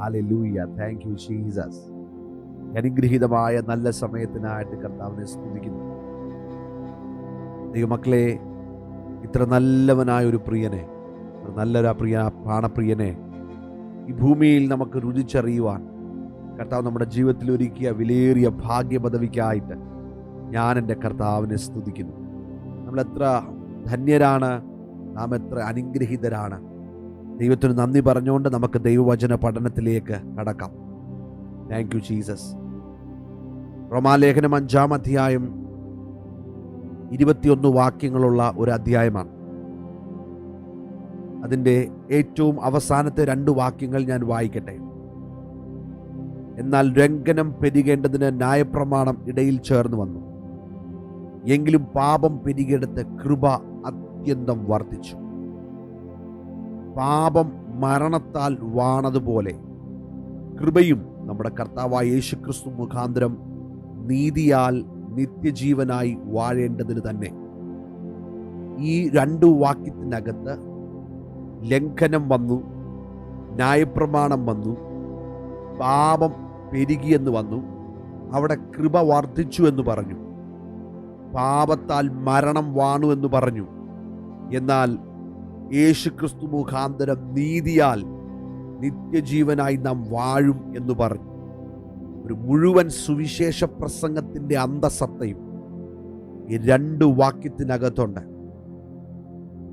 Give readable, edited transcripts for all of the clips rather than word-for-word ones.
Hallelujah. Thank you Jesus. അനുഗ്രഹീതമായ നല്ല സമയത്തിനായിട്ട് കർത്താവിനെ സ്തുതിക്കുന്നു. ദൈവമക്കളെ, ഇത്ര നല്ലവനായ ഒരു പ്രിയനെ, നല്ലൊരു പ്രാണപ്രിയനെ ഈ ഭൂമിയിൽ നമുക്ക് രുചിച്ചറിയുവാൻ കർത്താവ് നമ്മുടെ ജീവിതത്തിൽ ഒരുക്കിയ വിലയേറിയ ഭാഗ്യപദവിക്കായിട്ട് ഞാൻ എൻ്റെ കർത്താവിനെ സ്തുതിക്കുന്നു. നമ്മളെത്ര ധന്യരാണ്, നാം എത്ര അനുഗ്രഹീതരാണ്. ദൈവത്തിന് നന്ദി പറഞ്ഞുകൊണ്ട് നമുക്ക് ദൈവവചന പഠനത്തിലേക്ക് കടക്കാം. Thank you Jesus. റോമാലേഖനം 5-ാം അധ്യായം 21 വാക്യങ്ങളുള്ള ഒരു അധ്യായമാണ്. അതിൻ്റെ ഏറ്റവും അവസാനത്തെ 2 വാക്യങ്ങൾ ഞാൻ വായിക്കട്ടെ. എന്നാൽ ലംഘനം പെരുകേണ്ടതിന് ന്യായപ്രമാണം ഇടയിൽ ചേർന്ന് വന്നു. എങ്കിലും പാപം പെരുകിയെടുത്ത് കൃപ അത്യന്തം വർദ്ധിച്ചു. പാപം മരണത്താൽ വാണതുപോലെ കൃപയും നമ്മുടെ കർത്താവായ യേശുക്രിസ്തു മുഖാന്തരം നീതിയാൽ നിത്യജീവനായി വാഴേണ്ടതിന് തന്നെ. ഈ 2 വാക്യത്തിനകത്ത് ലംഘനം വന്നു, ന്യായപ്രമാണം വന്നു, പാപം പെരുകിയെന്ന് വന്നു, അവിടെ കൃപ വർദ്ധിച്ചു എന്ന് പറഞ്ഞു, പാപത്താൽ മരണം വാണു എന്ന് പറഞ്ഞു. എന്നാൽ യേശുക്രിസ്തു മുഖാന്തരം നീതിയാൽ നിത്യജീവനായി നാം വാഴും എന്ന് പറഞ്ഞു. ഒരു മുഴുവൻ സുവിശേഷ പ്രസംഗത്തിൻ്റെ അന്തസത്തയും ഈ 2 വാക്യത്തിനകത്തുണ്ട്.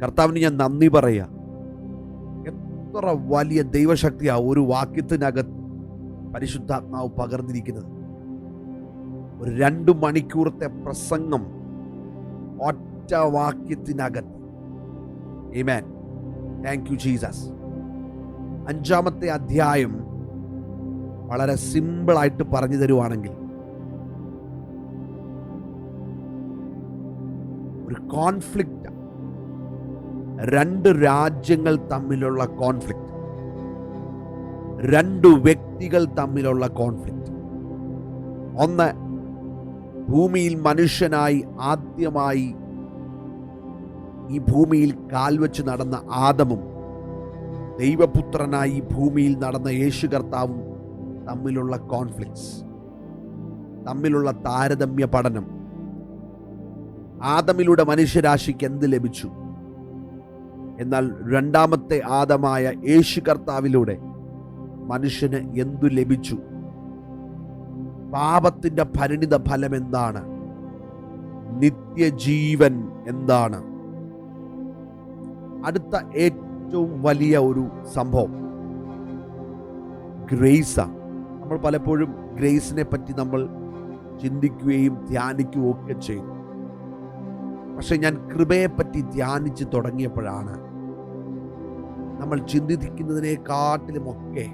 കർത്താവിന് ഞാൻ നന്ദി പറയാ. എത്ര വലിയ ദൈവശക്തിയാ ഒരു വാക്യത്തിനകത്ത് പരിശുദ്ധാത്മാവ് പകർന്നിരിക്കുന്നത്. ഒരു 2 മണിക്കൂറത്തെ പ്രസംഗം ഒറ്റ വാക്യത്തിനകത്ത്. ആമേൻ. Thank you Jesus. 5-ാമത്തെ അധ്യായം വളരെ സിമ്പിളായിട്ട് പറഞ്ഞു തരുവാണെങ്കിൽ, ഒരു കോൺഫ്ലിക്റ്റ്, 2 രാജ്യങ്ങൾ തമ്മിലുള്ള കോൺഫ്ലിക്റ്റ്, 2 വ്യക്തികൾ തമ്മിലുള്ള കോൺഫ്ലിക്റ്റ്. ഒന്ന്, ഭൂമിയിൽ മനുഷ്യനായി ആദ്യമായി ഈ ഭൂമിയിൽ കാൽവെച്ച് നടന്ന ആദമും ദൈവപുത്രനായി ഈ ഭൂമിയിൽ നടന്ന യേശു കർത്താവും തമ്മിലുള്ള കോൺഫ്ലിക്ട്സ്, തമ്മിലുള്ള താരതമ്യ പഠനം. ആദമിലൂടെ മനുഷ്യരാശിക്ക് എന്ത് ലഭിച്ചു? എന്നാൽ 2-ാമത്തെ ആദമായ യേശു കർത്താവിലൂടെ മനുഷ്യന് എന്തു ലഭിച്ചു? പാപത്തിന്റെ പരിണിത ഫലം എന്താണ്? നിത്യജീവൻ എന്താണ്? അടുത്ത ഏറ്റവും വലിയ ഒരു സംഭവം ഗ്രേസാണ്. നമ്മൾ പലപ്പോഴും ഗ്രേസിനെ പറ്റി നമ്മൾ ചിന്തിക്കുകയും ധ്യാനിക്കുകയും ഒക്കെ ചെയ്തു. പക്ഷെ ഞാൻ കൃപയെപ്പറ്റി ധ്യാനിച്ച് തുടങ്ങിയപ്പോഴാണ് നമ്മൾ ചിന്തിക്കുന്നതിനെക്കാട്ടിലുമൊക്കെ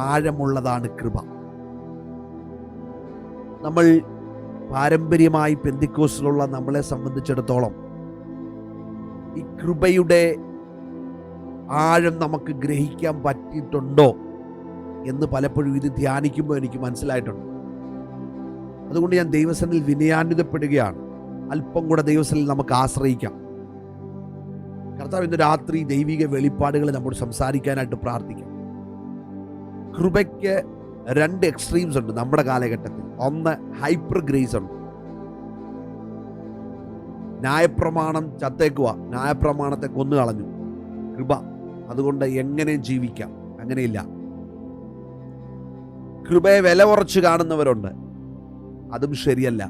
ആഴമുള്ളതാണ് കൃപ. നമ്മൾ പാരമ്പര്യമായി പെന്തിക്കോസ്തിലുള്ള നമ്മളെ സംബന്ധിച്ചിടത്തോളം ഈ കൃപയുടെ ആഴം നമുക്ക് ഗ്രഹിക്കാൻ പറ്റിയിട്ടുണ്ടോ എന്ന് പലപ്പോഴും ഇത് ധ്യാനിക്കുമ്പോൾ എനിക്ക് മനസ്സിലായിട്ടുണ്ട്. അതുകൊണ്ട് ഞാൻ ദൈവസന്നിധിയിൽ വിനയാന്വിതപ്പെടുകയാണ്. അല്പം കൂടെ ദൈവസന്നിധിയിൽ നമുക്ക് ആശ്രയിക്കാം. കർത്താവ് ഇന്ന് രാത്രി ദൈവിക വെളിപ്പാടുകൾ നമ്മോട് സംസാരിക്കാനായിട്ട് പ്രാർത്ഥിക്കാം. കൃപയ്ക്ക് 2 എക്സ്ട്രീംസ് ഉണ്ട് നമ്മുടെ കാലഘട്ടത്തിൽ. ഒന്ന്, ഹൈപ്പർ ഗ്രേസ് ഉണ്ട്. ന്യായപ്രമാണം ചത്തേക്കുക, ന്യായപ്രമാണത്തെ കൊന്നു കളഞ്ഞു, കൃപ അതുകൊണ്ട് എങ്ങനെ ജീവിക്കാം? അങ്ങനെയില്ല. കൃപയെ വില കുറച്ച് കാണുന്നവരുണ്ട്, അതും ശരിയല്ല.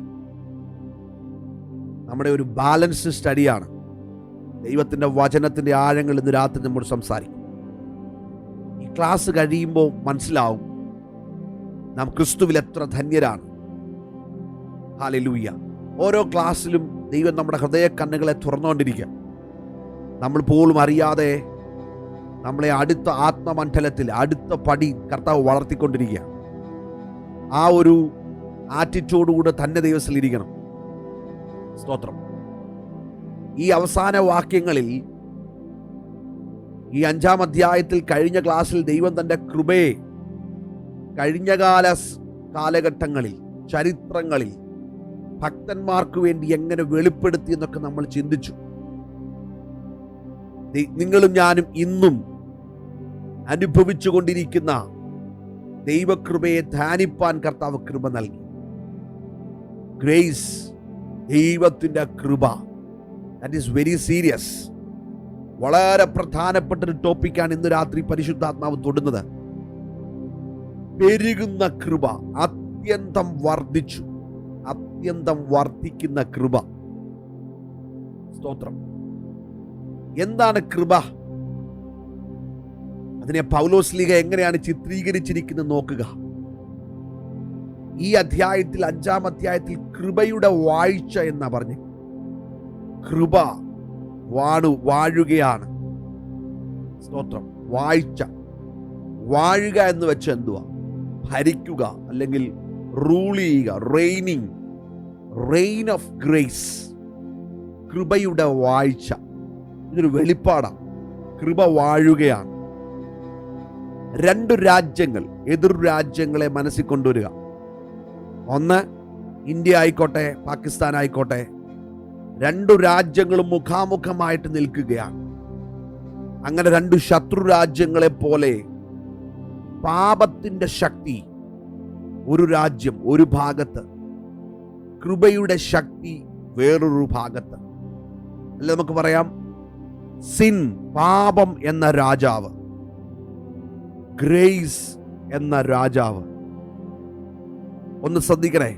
നമ്മുടെ ഒരു ബാലൻസ്ഡ് സ്റ്റഡിയാണ്. ദൈവത്തിൻ്റെ വചനത്തിൻ്റെ ആഴങ്ങൾ ഇന്ന് രാത്രി നമ്മോട് സംസാരിക്കും. ഈ ക്ലാസ് കഴിയുമ്പോൾ മനസ്സിലാവും നാം ക്രിസ്തുവിൽ എത്ര ധന്യരാണ്. ഹല്ലേലൂയ. ഓരോ ക്ലാസ്സിലും ദൈവം നമ്മുടെ ഹൃദയ കണ്ണുകളെ തുറന്നുകൊണ്ടിരിക്കുക. നമ്മൾ പോലും അറിയാതെ നമ്മളെ അടുത്ത ആത്മമണ്ഡലത്തിൽ അടുത്ത പടി കർത്താവ് വളർത്തിക്കൊണ്ടിരിക്കുക. ആ ഒരു ആറ്റിറ്റ്യൂഡുകൂടെ തന്നെ ദൈവത്തിൽ ഇരിക്കണം. സ്തോത്രം. ഈ അവസാന വാക്യങ്ങളിൽ, ഈ 5-ാം അധ്യായത്തിൽ കഴിഞ്ഞ ക്ലാസ്സിൽ ദൈവം തൻ്റെ കൃപയെ കഴിഞ്ഞകാല കാലഘട്ടങ്ങളിൽ, ചരിത്രങ്ങളിൽ ഭക്തന്മാർക്ക് വേണ്ടി എങ്ങനെ വെളിപ്പെടുത്തി എന്നൊക്കെ നമ്മൾ ചിന്തിച്ചു. നിങ്ങളും ഞാനും ഇന്നും അനുഭവിച്ചു കൊണ്ടിരിക്കുന്ന ദൈവകൃപയെ ധ്യാനിപ്പാൻ കർത്താവ് കൃപ നൽകി. ഗ്രേസ്, ദൈവത്തിൻ്റെ കൃപ, ദാറ്റ് ഈസ് വെരി സീരിയസ്. വളരെ പ്രധാനപ്പെട്ട ഒരു ടോപ്പിക്കാണ് ഇന്ന് രാത്രി പരിശുദ്ധാത്മാവ് തൊടുന്നത്. പെരുകുന്ന കൃപ, അത്യന്തം വർദ്ധിച്ചു, അത്യന്തം വർദ്ധിക്കുന്ന കൃപ. സ്തോത്രം. എന്താണ് കൃപ? അതിനെ പൗലോസ്ലീഹ എങ്ങനെയാണ് ചിത്രീകരിച്ചിരിക്കുന്നത് നോക്കുക. ഈ അധ്യായത്തിൽ, 5-ാം അധ്യായത്തിൽ കൃപയുടെ വാഴ്ച എന്നാ പറഞ്ഞു. കൃപ വാഴുകയാണ്. സ്തോത്രം. വാഴ്ച, വാഴുക എന്ന് വെച്ച് എന്തുവാ? ഭരിക്കുക, അല്ലെങ്കിൽ റൂൾ ചെയ്യുക. റെയിൻ ഓഫ് ഗ്രേസ്, കൃപയുടെ വാഴ്ച. ഇതൊരു വെളിപ്പാടാണ്. കൃപ വാഴുകയാണ്. 2 രാജ്യങ്ങൾ, എതിർ രാജ്യങ്ങളെ മനസ്സിൽ കൊണ്ടുവരിക. ഒന്ന് ഇന്ത്യ ആയിക്കോട്ടെ, പാകിസ്ഥാൻ ആയിക്കോട്ടെ, 2 രാജ്യങ്ങളും മുഖാമുഖമായിട്ട് നിൽക്കുകയാണ്. അങ്ങനെ 2 ശത്രു രാജ്യങ്ങളെ പോലെ പാപത്തിന്റെ ശക്തി ഒരു രാജ്യം ഒരു ഭാഗത്ത്, കൃപയുടെ ശക്തി വേറൊരു ഭാഗത്ത്. അല്ല, നമുക്ക് പറയാം സിൻ, പാപം എന്ന രാജാവ്, ഗ്രേസ് എന്ന രാജാവ്. ഒന്ന് ശ്രദ്ധിക്കണേ,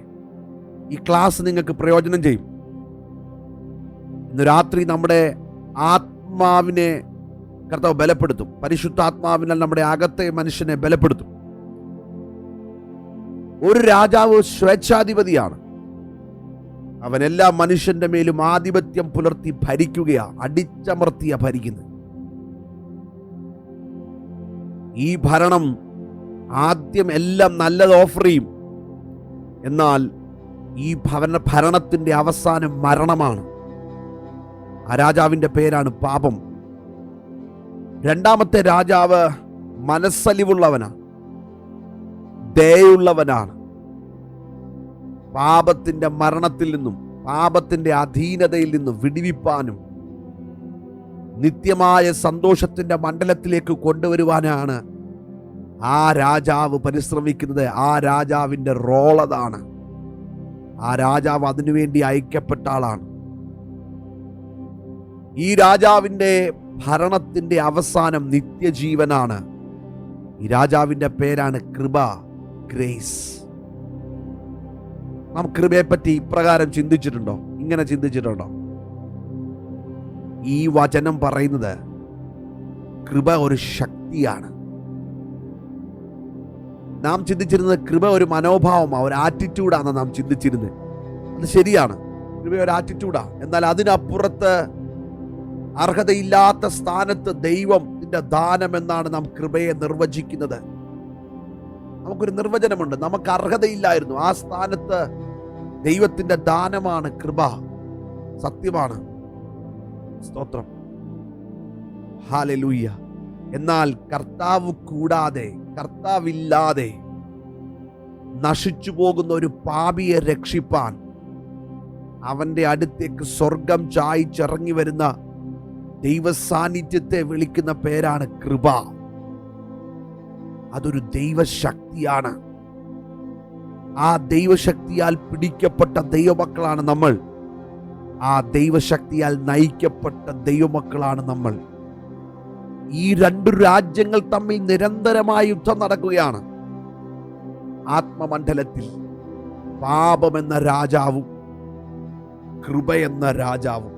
ഈ ക്ലാസ് നിങ്ങൾക്ക് പ്രയോജനം ചെയ്യും. ഇന്ന് രാത്രി നമ്മുടെ ആത്മാവിനെ കർത്താവ് ബലപ്പെടുത്തും. പരിശുദ്ധാത്മാവിനാൽ നമ്മുടെ അകത്തെ മനുഷ്യനെ ബലപ്പെടുത്തും. ഒരു രാജാവ് സ്വേച്ഛാധിപതിയാണ്. അവൻ എല്ലാ മനുഷ്യന്റെ മേലും ആധിപത്യം പുലർത്തി ഭരിക്കുകയാ, അടിച്ചമർത്തിയ ഭരിക്കുന്നത്. ഈ ഭരണം ആദ്യം എല്ലാം നല്ലത് ഓഫർ ചെയ്യും. എന്നാൽ ഈ ഭരണത്തിന്റെ അവസാനം മരണമാണ്. ആ രാജാവിന്റെ പേരാണ് പാപം. 2-ാമത്തെ രാജാവ് മനസ്സലിവുള്ളവനാണ്, ദയുള്ളവനാണ്. പാപത്തിന്റെ മരണത്തിൽ നിന്നും പാപത്തിന്റെ അധീനതയിൽ നിന്നും വിടുവിപ്പാനും നിത്യമായ സന്തോഷത്തിന്റെ മണ്ഡലത്തിലേക്ക് കൊണ്ടുവരുവാനാണ് ആ രാജാവ് പരിശ്രമിക്കുന്നത്. ആ രാജാവിൻ്റെ റോൾ അതാണ്. ആ രാജാവ് അതിനുവേണ്ടി അയക്കപ്പെട്ട ആളാണ്. ഈ രാജാവിൻ്റെ ഭരണത്തിന്റെ അവസാനം നിത്യജീവനാണ്. ഈ രാജാവിൻ്റെ പേരാണ് കൃപ, ഗ്രേസ്. നാം കൃപയെപ്പറ്റി ഇപ്രകാരം ചിന്തിച്ചിട്ടുണ്ടോ? ഇങ്ങനെ ചിന്തിച്ചിട്ടുണ്ടോ? ഈ വചനം പറയുന്നത് കൃപ ഒരു ശക്തിയാണ്. നാം ചിന്തിച്ചിരുന്നത് കൃപ ഒരു മനോഭാവമാണ്, ഒരു ആറ്റിറ്റ്യൂഡാണ് നാം ചിന്തിച്ചിരുന്നത്. അത് ശരിയാണ്, കൃപ ഒരു ആറ്റിറ്റ്യൂഡാണ്. എന്നാൽ അതിനപ്പുറത്ത് അർഹതയില്ലാത്ത സ്ഥാനത്ത് ദൈവത്തിന്റെ ദാനം എന്നാണ് നാം കൃപയെ നിർവചിക്കുന്നത്. നമുക്കൊരു നിർവചനമുണ്ട്. നമുക്ക് അർഹതയില്ലായിരുന്നു, ആ സ്ഥാനത്ത് ദൈവത്തിന്റെ ദാനമാണ് കൃപ. സത്യമാണ്. സ്തോത്രം. ഹല്ലേലൂയ. എന്നാൽ കർത്താവ് കൂടാതെ, കർത്താവില്ലാതെ നശിച്ചു പോകുന്ന ഒരു പാപിയെ രക്ഷിപ്പാൻ അവന്റെ അടുത്തേക്ക് സ്വർഗം ചായിച്ചിറങ്ങി വരുന്ന ദൈവസാന്നിധ്യത്തെ വിളിക്കുന്ന പേരാണ് കൃപ. അതൊരു ദൈവശക്തിയാണ്. ആ ദൈവശക്തിയാൽ പിടിക്കപ്പെട്ട ദൈവമക്കളാണ് നമ്മൾ. ആ ദൈവശക്തിയാൽ നയിക്കപ്പെട്ട ദൈവമക്കളാണ് നമ്മൾ. ഈ 2 രാജ്യങ്ങൾ തമ്മിൽ നിരന്തരമായ യുദ്ധം നടക്കുകയാണ്. ആത്മമണ്ഡലത്തിൽ പാപമെന്ന രാജാവും കൃപ എന്ന രാജാവും.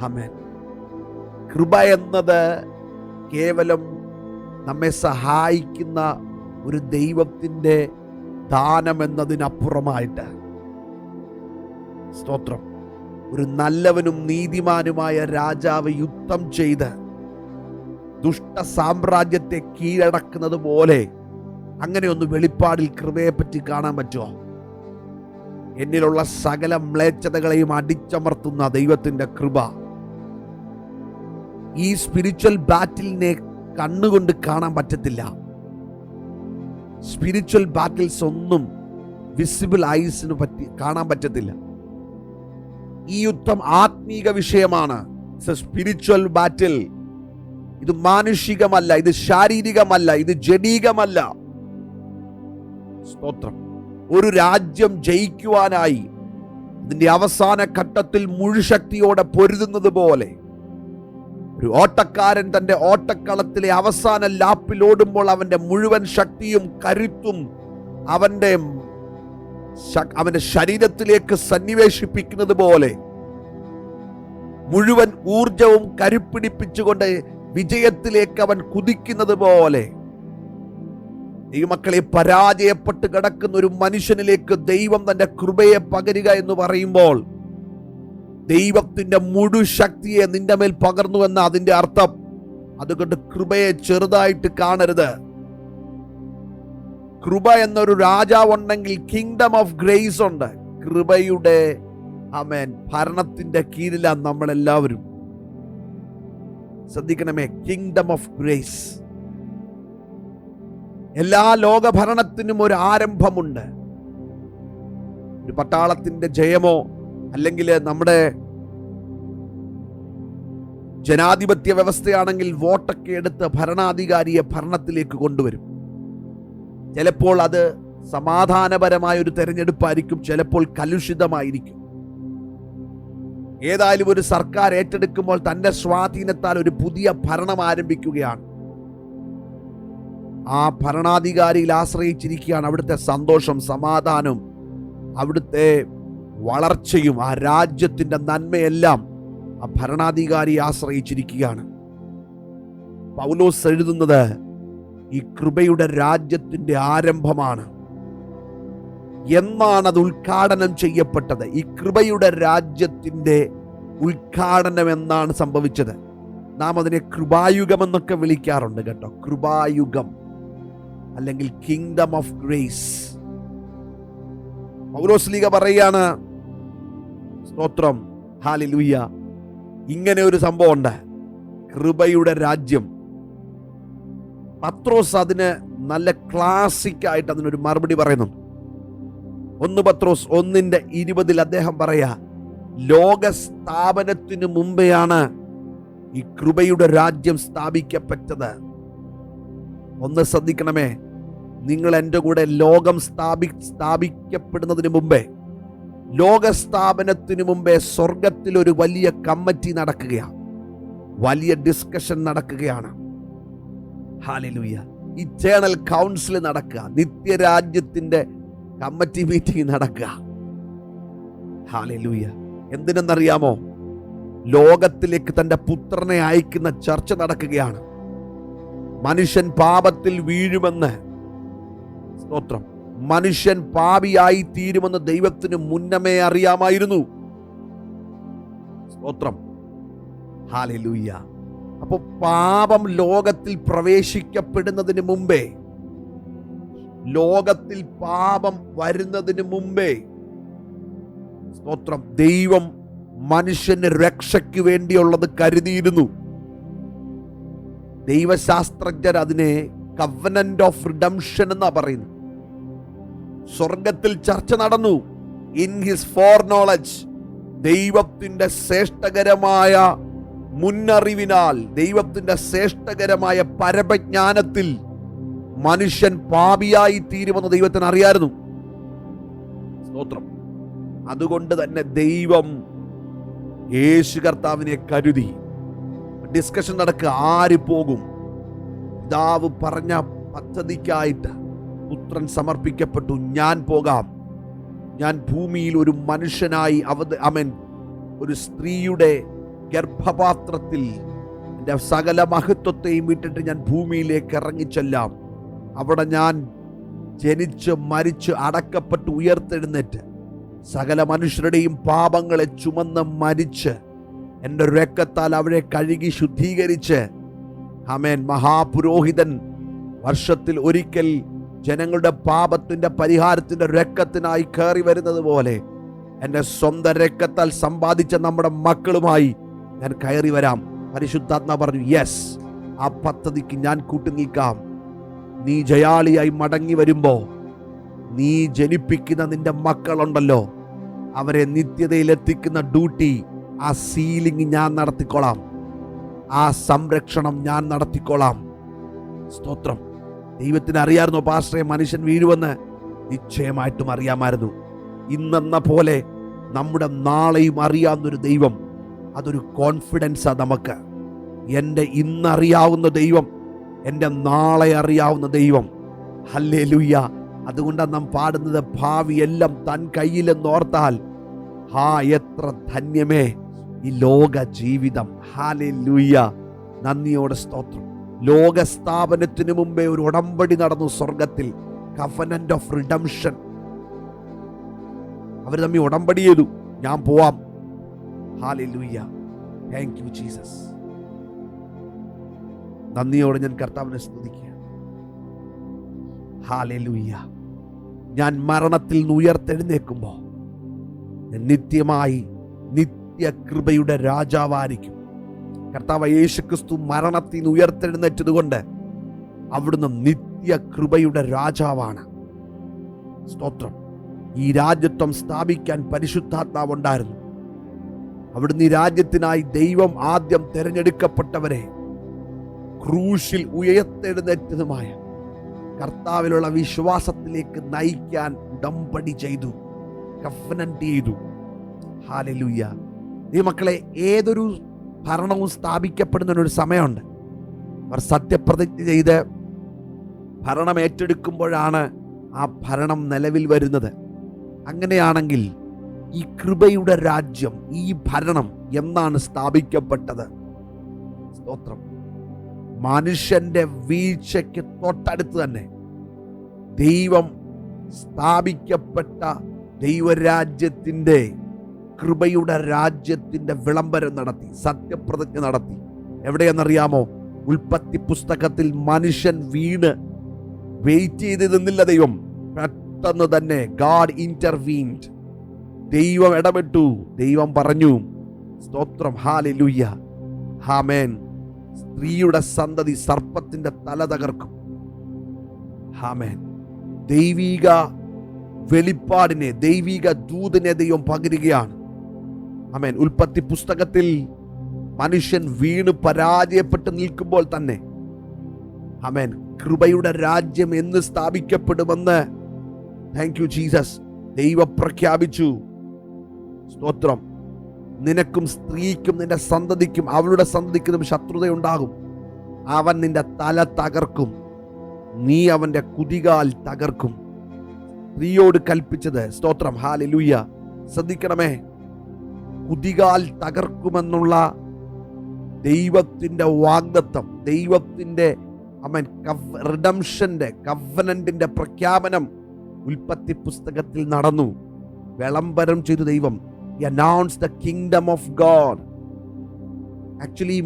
ആമേൻ. കൃപ എന്നത് കേവലം നമ്മെ സഹായിക്കുന്ന ഒരു ദൈവത്തിൻ്റെ ദാനം എന്നതിനപ്പുറമായിട്ട്, സ്തോത്രം, ഒരു നല്ലവനും നീതിമാനുമായ രാജാവ് യുദ്ധം ചെയ്ത് ദുഷ്ട സാമ്രാജ്യത്തെ കീഴടക്കുന്നത് പോലെ അങ്ങനെയൊന്ന് വെളിപ്പാടിൽ കൃപയെപ്പറ്റി കാണാൻ പറ്റുമോ? എന്നിലുള്ള സകല മ്ലേച്ഛതകളെയും അടിച്ചമർത്തുന്ന ദൈവത്തിന്റെ കൃപ. ഈ സ്പിരിച്വൽ ബാറ്റിലിനെ കണ്ണുകൊണ്ട് കാണാൻ പറ്റത്തില്ല. സ്പിരിച്വൽ ബാറ്റിൽസ് ഒന്നും വിസിബിൾ ഐസിന് കാണാൻ പറ്റത്തില്ല. ഈ യുദ്ധം ആത്മീക വിഷയമാണ്. സ്പിരിച്വൽ ബാറ്റിൽ. ഇത് മാനുഷികമല്ല, ഇത് ശാരീരികമല്ല, ഇത് ജഡീകമല്ല. സ്തോത്രം. ഒരു രാജ്യം ജയിക്കുവാനായി ഇതിന്റെ അവസാന ഘട്ടത്തിൽ മുഴുശക്തിയോടെ പൊരുതുന്നത് പോലെ ഒരു ഓട്ടക്കാരൻ തന്റെ ഓട്ടക്കളത്തിലെ അവസാന ലാപ്പിൽ ഓടുമ്പോൾ അവന്റെ മുഴുവൻ ശക്തിയും കരുത്തും അവന്റെ ശരീരത്തിലേക്ക് സന്നിവേശിപ്പിക്കുന്നത് പോലെ മുഴുവൻ ഊർജവും കരുപ്പിടിപ്പിച്ചുകൊണ്ട് വിജയത്തിലേക്ക് അവൻ കുതിക്കുന്നത് പോലെ ഈ മക്കളെ പരാജയപ്പെട്ട് കിടക്കുന്ന ഒരു മനുഷ്യനിലേക്ക് ദൈവം തന്റെ കൃപയെ പകരുക എന്ന് പറയുമ്പോൾ ദൈവത്തിന്റെ മുഴുശക്തിയെ നിന്റെ മേൽ പകർന്നു എന്ന അതിന്റെ അർത്ഥം. അതുകൊണ്ട് കൃപയെ ചെറുതായിട്ട് കാണരുത്. കൃപ എന്നൊരു രാജാവുണ്ടെങ്കിൽ കിങ്ഡം ഓഫ് ഗ്രേസ് ഉണ്ട്. കൃപയുടെ ആമേൻ ഭരണത്തിന്റെ കീഴിലാണ് നമ്മളെല്ലാവരും. ശ്രദ്ധിക്കണമേ, കിങ്ഡം ഓഫ് ഗ്രേസ്. എല്ലാ ലോകഭരണത്തിനും ഒരു ആരംഭമുണ്ട്. ഒരു പട്ടാളത്തിന്റെ ജയമോ അല്ലെങ്കിൽ നമ്മുടെ ജനാധിപത്യ വ്യവസ്ഥയാണെങ്കിൽ വോട്ടൊക്കെ എടുത്ത് ഭരണാധികാരിയെ ഭരണത്തിലേക്ക് കൊണ്ടുവരും. ചിലപ്പോൾ അത് സമാധാനപരമായ ഒരു തെരഞ്ഞെടുപ്പായിരിക്കും, ചിലപ്പോൾ കലുഷിതമായിരിക്കും. ഏതായാലും ഒരു സർക്കാർ ഏറ്റെടുക്കുമ്പോൾ തന്റെ സ്വാധീനത്താൽ ഒരു പുതിയ ഭരണം ആരംഭിക്കുകയാണ്. ആ ഭരണാധികാരിയിൽ ആശ്രയിച്ചിരിക്കുകയാണ് അവിടുത്തെ സന്തോഷം, സമാധാനം, അവിടുത്തെ വളർച്ചയും ആ രാജ്യത്തിന്റെ നന്മയെല്ലാം ആ ഭരണാധികാരിയെ ആശ്രയിച്ചിരിക്കുകയാണ്. പൗലോസ് എഴുതുന്നത് ഈ കൃപയുടെ രാജ്യത്തിന്റെ ആരംഭമാണ്. എന്നാണ് അത് ഉദ്ഘാടനം ചെയ്യപ്പെട്ടത്? ഈ കൃപയുടെ രാജ്യത്തിന്റെ ഉദ്ഘാടനം എന്നാണ് സംഭവിച്ചത്? നാം അതിനെ കൃപായുഗം എന്നൊക്കെ വിളിക്കാറുണ്ട് കേട്ടോ. കൃപായുഗം അല്ലെങ്കിൽ കിങ്ഡം ഓഫ് ഗ്രേസ്. പൗലോസ്ലീഹ പറയാണ്, സ്തോത്രം, ഹല്ലേലൂയ, ഇങ്ങനെ ഒരു സംഭവം ഉണ്ട്, കൃപയുടെ രാജ്യം. പത്രോസ് അതിന് നല്ല ക്ലാസിക് ആയിട്ട് അതിനൊരു മറുപടി പറയുന്നുണ്ട്. 1 പത്രോസ് 1:20 അദ്ദേഹം പറയാ, ലോക സ്ഥാപനത്തിനു മുമ്പെയാണ് ഈ കൃപയുടെ രാജ്യം സ്ഥാപിക്കപ്പെട്ടത്. ഒന്ന് ശ്രദ്ധിക്കണമേ, നിങ്ങൾ എൻ്റെ കൂടെ ലോകം സ്ഥാപിക്കപ്പെടുന്നതിന് മുമ്പേ, ലോകസ്ഥാപനത്തിന് മുമ്പേ സ്വർഗത്തിൽ ഒരു വലിയ കമ്മിറ്റി നടക്കുകയാണ്, വലിയ ഡിസ്കഷൻ നടക്കുകയാണ്. ഹല്ലേലൂയ. ഇറ്റേണൽ കൗൺസിൽ നടക്കുക, നിത്യരാജ്യത്തിന്റെ കമ്മിറ്റി മീറ്റിംഗ് നടക്കുക. ഹല്ലേലൂയ. എന്തിനെന്നറിയാമോ? ലോകത്തിലേക്ക് തന്റെ പുത്രനെ അയക്കുന്ന ചർച്ച നടക്കുകയാണ്. മനുഷ്യൻ പാപത്തിൽ വീഴുമെന്ന്, സ്തോത്രം, മനുഷ്യൻ പാപിയായി തീരുമെന്ന് ദൈവത്തിന് മുന്നമേ അറിയാമായിരുന്നു. സ്തോത്രം, ഹല്ലേലൂയ. അപ്പൊ പാപം ലോകത്തിൽ പ്രവേശിക്കപ്പെടുന്നതിന് മുമ്പേ, ലോകത്തിൽ പാപം വരുന്നതിന് മുമ്പേ, സ്തോത്രം, ദൈവം മനുഷ്യന് രക്ഷയ്ക്ക് വേണ്ടിയുള്ളത് കരുതിയിരുന്നു. ദൈവശാസ്ത്രജ്ഞർ അതിനെ കവനന്റ് ഓഫ് റിഡംഷൻ എന്നാ പറയുന്നു. സ്വർഗത്തിൽ ചർച്ച നടന്നു. ഇൻ ഹിസ് ഫോർ നോളജ്, ദൈവത്തിന്റെ ശ്രേഷ്ഠകരമായ മുന്നറിവിനാൽ, ദൈവത്തിന്റെ ശ്രേഷ്ഠകരമായ പരമജ്ഞാനത്തിൽ മനുഷ്യൻ പാപിയായി തീരുമെന്ന് ദൈവത്തിന് അറിയായിരുന്നു. സ്തോത്രം. അതുകൊണ്ട് തന്നെ ദൈവം യേശു കർത്താവിനെ കരുതി. ഡിസ്കഷൻ നടക്കുക, ആര് പോകും? പിതാവ് പറഞ്ഞ പദ്ധതിക്കായിട്ട് പുത്രൻ സമർപ്പിക്കപ്പെട്ടു. ഞാൻ പോകാം, ഞാൻ ഭൂമിയിൽ ഒരു മനുഷ്യനായി ഒരു സ്ത്രീയുടെ ഗർഭപാത്രത്തിൽ എൻ്റെ സകല മഹത്വത്തെയും വിട്ടിട്ട് ഞാൻ ഭൂമിയിലേക്ക് ഇറങ്ങിച്ചെല്ലാം. അവിടെ ഞാൻ ജനിച്ച് മരിച്ച് അടക്കപ്പെട്ട് ഉയർത്തെഴുന്നേറ്റ് സകല മനുഷ്യരുടെയും പാപങ്ങളെ ചുമന്ന് മരിച്ച് എൻ്റെ രക്തത്താൽ അവരെ കഴുകി ശുദ്ധീകരിച്ച്, ആമേൻ, മഹാപുരോഹിതൻ വർഷത്തിൽ ഒരിക്കൽ ജനങ്ങളുടെ പാപത്തിന്റെ പരിഹാരത്തിന്റെ രക്തത്തിനായി കയറി വരുന്നത് പോലെ എൻ്റെ സ്വന്തം രക്തത്താൽ സമ്പാദിച്ച നമ്മുടെ മക്കളുമായി ഞാൻ കയറി വരാം. പരിശുദ്ധാത്മാ പറഞ്ഞു, യെസ്, ആ പദ്ധതിക്ക് ഞാൻ കൂട്ടുനിൽക്കാം. നീ ജയാളിയായി മടങ്ങി വരുമ്പോ നീ ജനിപ്പിക്കുന്ന നിന്റെ മക്കളുണ്ടല്ലോ, അവരെ നിത്യതയിൽ എത്തിക്കുന്ന ഡ്യൂട്ടി, ആ സീലിംഗ് ഞാൻ നടത്തിക്കൊള്ളാം. ആ സംരക്ഷണം ഞാൻ നടത്തിക്കോളാം. സ്തോത്രം. ദൈവത്തിന് അറിയാമായിരുന്നു പാസ്റ്ററെ മനുഷ്യൻ വീഴുവെന്ന്. നിശ്ചയമായിട്ടും അറിയാമായിരുന്നു. ഇന്നെന്ന പോലെ നമ്മുടെ നാളെയും അറിയാവുന്നൊരു ദൈവം, അതൊരു കോൺഫിഡൻസാണ് നമുക്ക്. എൻ്റെ ഇന്നറിയാവുന്ന ദൈവം എൻ്റെ നാളെ അറിയാവുന്ന ദൈവം. ഹല്ലേലൂയ. അതുകൊണ്ടാണ് നാം പാടുന്നത്, ഭാവിയെല്ലാം തൻ കയ്യിലെന്നോർത്താൽ എത്ര ധന്യമേ ഈ ലോക ജീവിതം. ഹല്ലേലൂയ. നന്ദിയോടെ സ്തോത്രം. ലോകസ്ഥാപനത്തിന് മുമ്പേ ഒരു ഉടമ്പടി നടന്നു സ്വർഗത്തിൽ. Covenant of redemption. അവർ തമ്മിൽ ഉടമ്പടി ചെയ്തു, ഞാൻ പോവാം. ഹല്ലേലൂയ. Thank you Jesus. നന്ദിയോടെ ഞാൻ കർത്താവിനെ സ്തുതിക്കുക. ഹല്ലേലൂയ. ഞാൻ മരണത്തിൽ നിന്ന് ഉയർത്തെഴുന്നേൽക്കുമ്പോൾ നിത്യമായി നിത്യകൃപയുടെ രാജാവായിരിക്കും. കർത്താവ് യേശുക്രിസ്തു മരണത്തിൽ നിന്ന് ഉയർത്തെഴുന്നേറ്റതുകൊണ്ട് അവിടുന്ന് നിത്യകൃപയുടെ രാജാവാണ്. സ്തോത്രം. ഈ രാജ്യത്വം സ്ഥാപിക്കാൻ പരിശുദ്ധാത്മാവ് ഉണ്ടായിരുന്നു. അവിടുന്ന് ഈ രാജ്യത്തിനായി ദൈവം ആദ്യം തിരഞ്ഞെടുക്കപ്പെട്ടവരെ ക്രൂശിൽ ഉയർത്തെഴുന്നേറ്റതുമായ കർത്താവിലുള്ള വിശ്വാസത്തിലേക്ക് നയിക്കാൻ ഉടമ്പടി ചെയ്തു, കവനന്റ് ചെയ്തു. ഹല്ലേലൂയ. ഈ മക്കളെ, ഏതൊരു ഭരണവും സ്ഥാപിക്കപ്പെടുന്നതിനൊരു സമയമുണ്ട്. അവർ സത്യപ്രതിജ്ഞ ചെയ്ത് ഭരണം ഏറ്റെടുക്കുമ്പോഴാണ് ആ ഭരണം നിലവിൽ വരുന്നത്. അങ്ങനെയാണെങ്കിൽ ഈ കൃപയുടെ രാജ്യം, ഈ ഭരണം എന്നാണ് സ്ഥാപിക്കപ്പെട്ടത്? സ്തോത്രം. മനുഷ്യന്റെ വീഴ്ചയ്ക്ക് തൊട്ടടുത്ത് തന്നെ ദൈവം സ്ഥാപിക്കപ്പെട്ട ദൈവരാജ്യത്തിൻ്റെ, കൃപയുടെ രാജ്യത്തിൻ്റെ വിളംബരം നടത്തി, സത്യപ്രതിജ്ഞ നടത്തി. എവിടെയെന്നറിയാമോ? ഉൽപ്പത്തി പുസ്തകത്തിൽ മനുഷ്യൻ വീണ് വെയിറ്റ് ചെയ്ത് നിന്നില്ല ദൈവം. പെട്ടെന്ന് തന്നെ ഗാഡ് ഇന്റർവീൻഡ്. ദൈവം ഇടപെട്ടു. ദൈവം പറഞ്ഞു, സ്തോത്രം, ഹല്ലേലൂയ, ആമേൻ, സ്ത്രീയുടെ സന്തതി സർപ്പത്തിന്റെ തല തകർക്കും. ആമേൻ. ദൈവിക വെളിപ്പാടിനെ, ദൈവിക ദൂതനെ ദൈവം പകരുകയാണ്. ആമേൻ. ഉൽപ്പത്തി പുസ്തകത്തിൽ മനുഷ്യൻ വീണ് പരാജയപ്പെട്ട് നിൽക്കുമ്പോൾ തന്നെ ആമേൻ, കൃപയുടെ രാജ്യം എന്ന് സ്ഥാപിക്കപ്പെടുമെന്ന്, താങ്ക് യു ജീസസ്, ദൈവം പ്രഖ്യാപിച്ചു. സ്തോത്രം. നിനക്കും സ്ത്രീക്കും നിന്റെ സന്തതിക്കും അവളുടെ സന്തതിക്കും ശത്രുതയുണ്ടാകും. അവൻ നിന്റെ തല തകർക്കും, നീ അവന്റെ കുതികാൽ തകർക്കും. സ്ത്രീയോട് കൽപ്പിച്ചത്, സ്തോത്രം, ഹല്ലേലൂയ, ശ്രദ്ധിക്കണമേ, കുതികാൽ തകർക്കുമെന്നുള്ള ദൈവത്തിന്റെ വാഗ്ദത്തം, ദൈവത്തിന്റെ റിഡംഷന്റെ, കവനന്റിന്റെ പ്രഖ്യാപനം ഉൽപ്പത്തി പുസ്തകത്തിൽ നടന്നു. വിളംബരം ചെയ്തു ദൈവം. He announced the kingdom of God. Actually,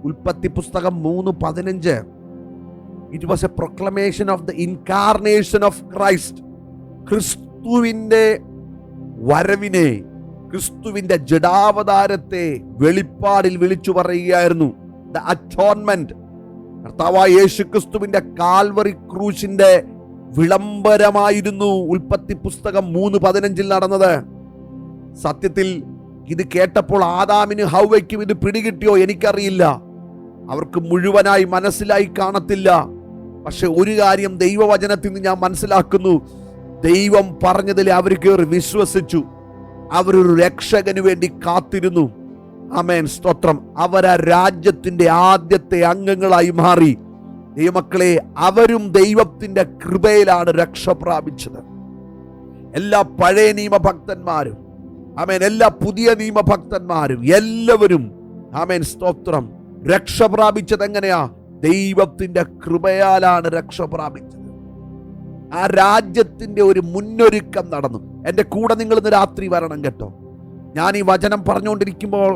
ഉൽപ്പത്തി പുസ്തകം 3:15, it was a proclamation of the incarnation of Christ. ക്രിസ്തുവിന്റെ വരവിനെ, ക്രിസ്തുവിന്റെ ജഡാവതാരത്തെ വെളിപ്പാടിൽ വിളിച്ചു പറയുകയായിരുന്നു. ദ അറ്റോൺമെന്റ്, കർത്താവായ യേശു ക്രിസ്തുവിന്റെ കാൽവറി ക്രൂശിന്റെ വിളംബരമായിരുന്നു ഉൽപ്പത്തി പുസ്തകം 3:15 നടന്നത്. സത്യത്തിൽ ഇത് കേട്ടപ്പോൾ ആദാമിനും ഹൗവയ്ക്കും ഇത് പിടികിട്ടിയോ എനിക്കറിയില്ല. അവർക്ക് മുഴുവനായി മനസ്സിലായി കാണത്തില്ല. പക്ഷെ ഒരു കാര്യം ദൈവവചനത്തിൽ നിന്ന് ഞാൻ മനസ്സിലാക്കുന്നു, ദൈവം പറഞ്ഞതിൽ അവർ കയറി വിശ്വസിച്ചു. അവരൊരു രക്ഷകന് വേണ്ടി കാത്തിരുന്നു. ആമേൻ, സ്തോത്രം. അവരാ രാജ്യത്തിന്റെ ആദ്യത്തെ അംഗങ്ങളായി മാറി. ദൈവമക്കളെ, അവരും ദൈവത്തിന്റെ കൃപയിലാണ് രക്ഷ പ്രാപിച്ചത്. എല്ലാ പഴയ നിയമഭക്തന്മാരും, ആമേൻ, എല്ലാ പുതിയ നിയമഭക്തന്മാരും, എല്ലാവരും, ആമേൻ, സ്തോത്രം, രക്ഷ പ്രാപിച്ചത് എങ്ങനെയാ? ദൈവത്തിന്റെ കൃപയാലാണ് രക്ഷ പ്രാപിച്ചത്. ആ രാജ്യത്തിന്റെ ഒരു മുന്നൊരുക്കം നടന്നു. എൻ്റെ കൂടെ നിങ്ങൾ ഇന്ന് രാത്രി വരണം കേട്ടോ. ഞാൻ ഈ വചനം പറഞ്ഞുകൊണ്ടിരിക്കുമ്പോൾ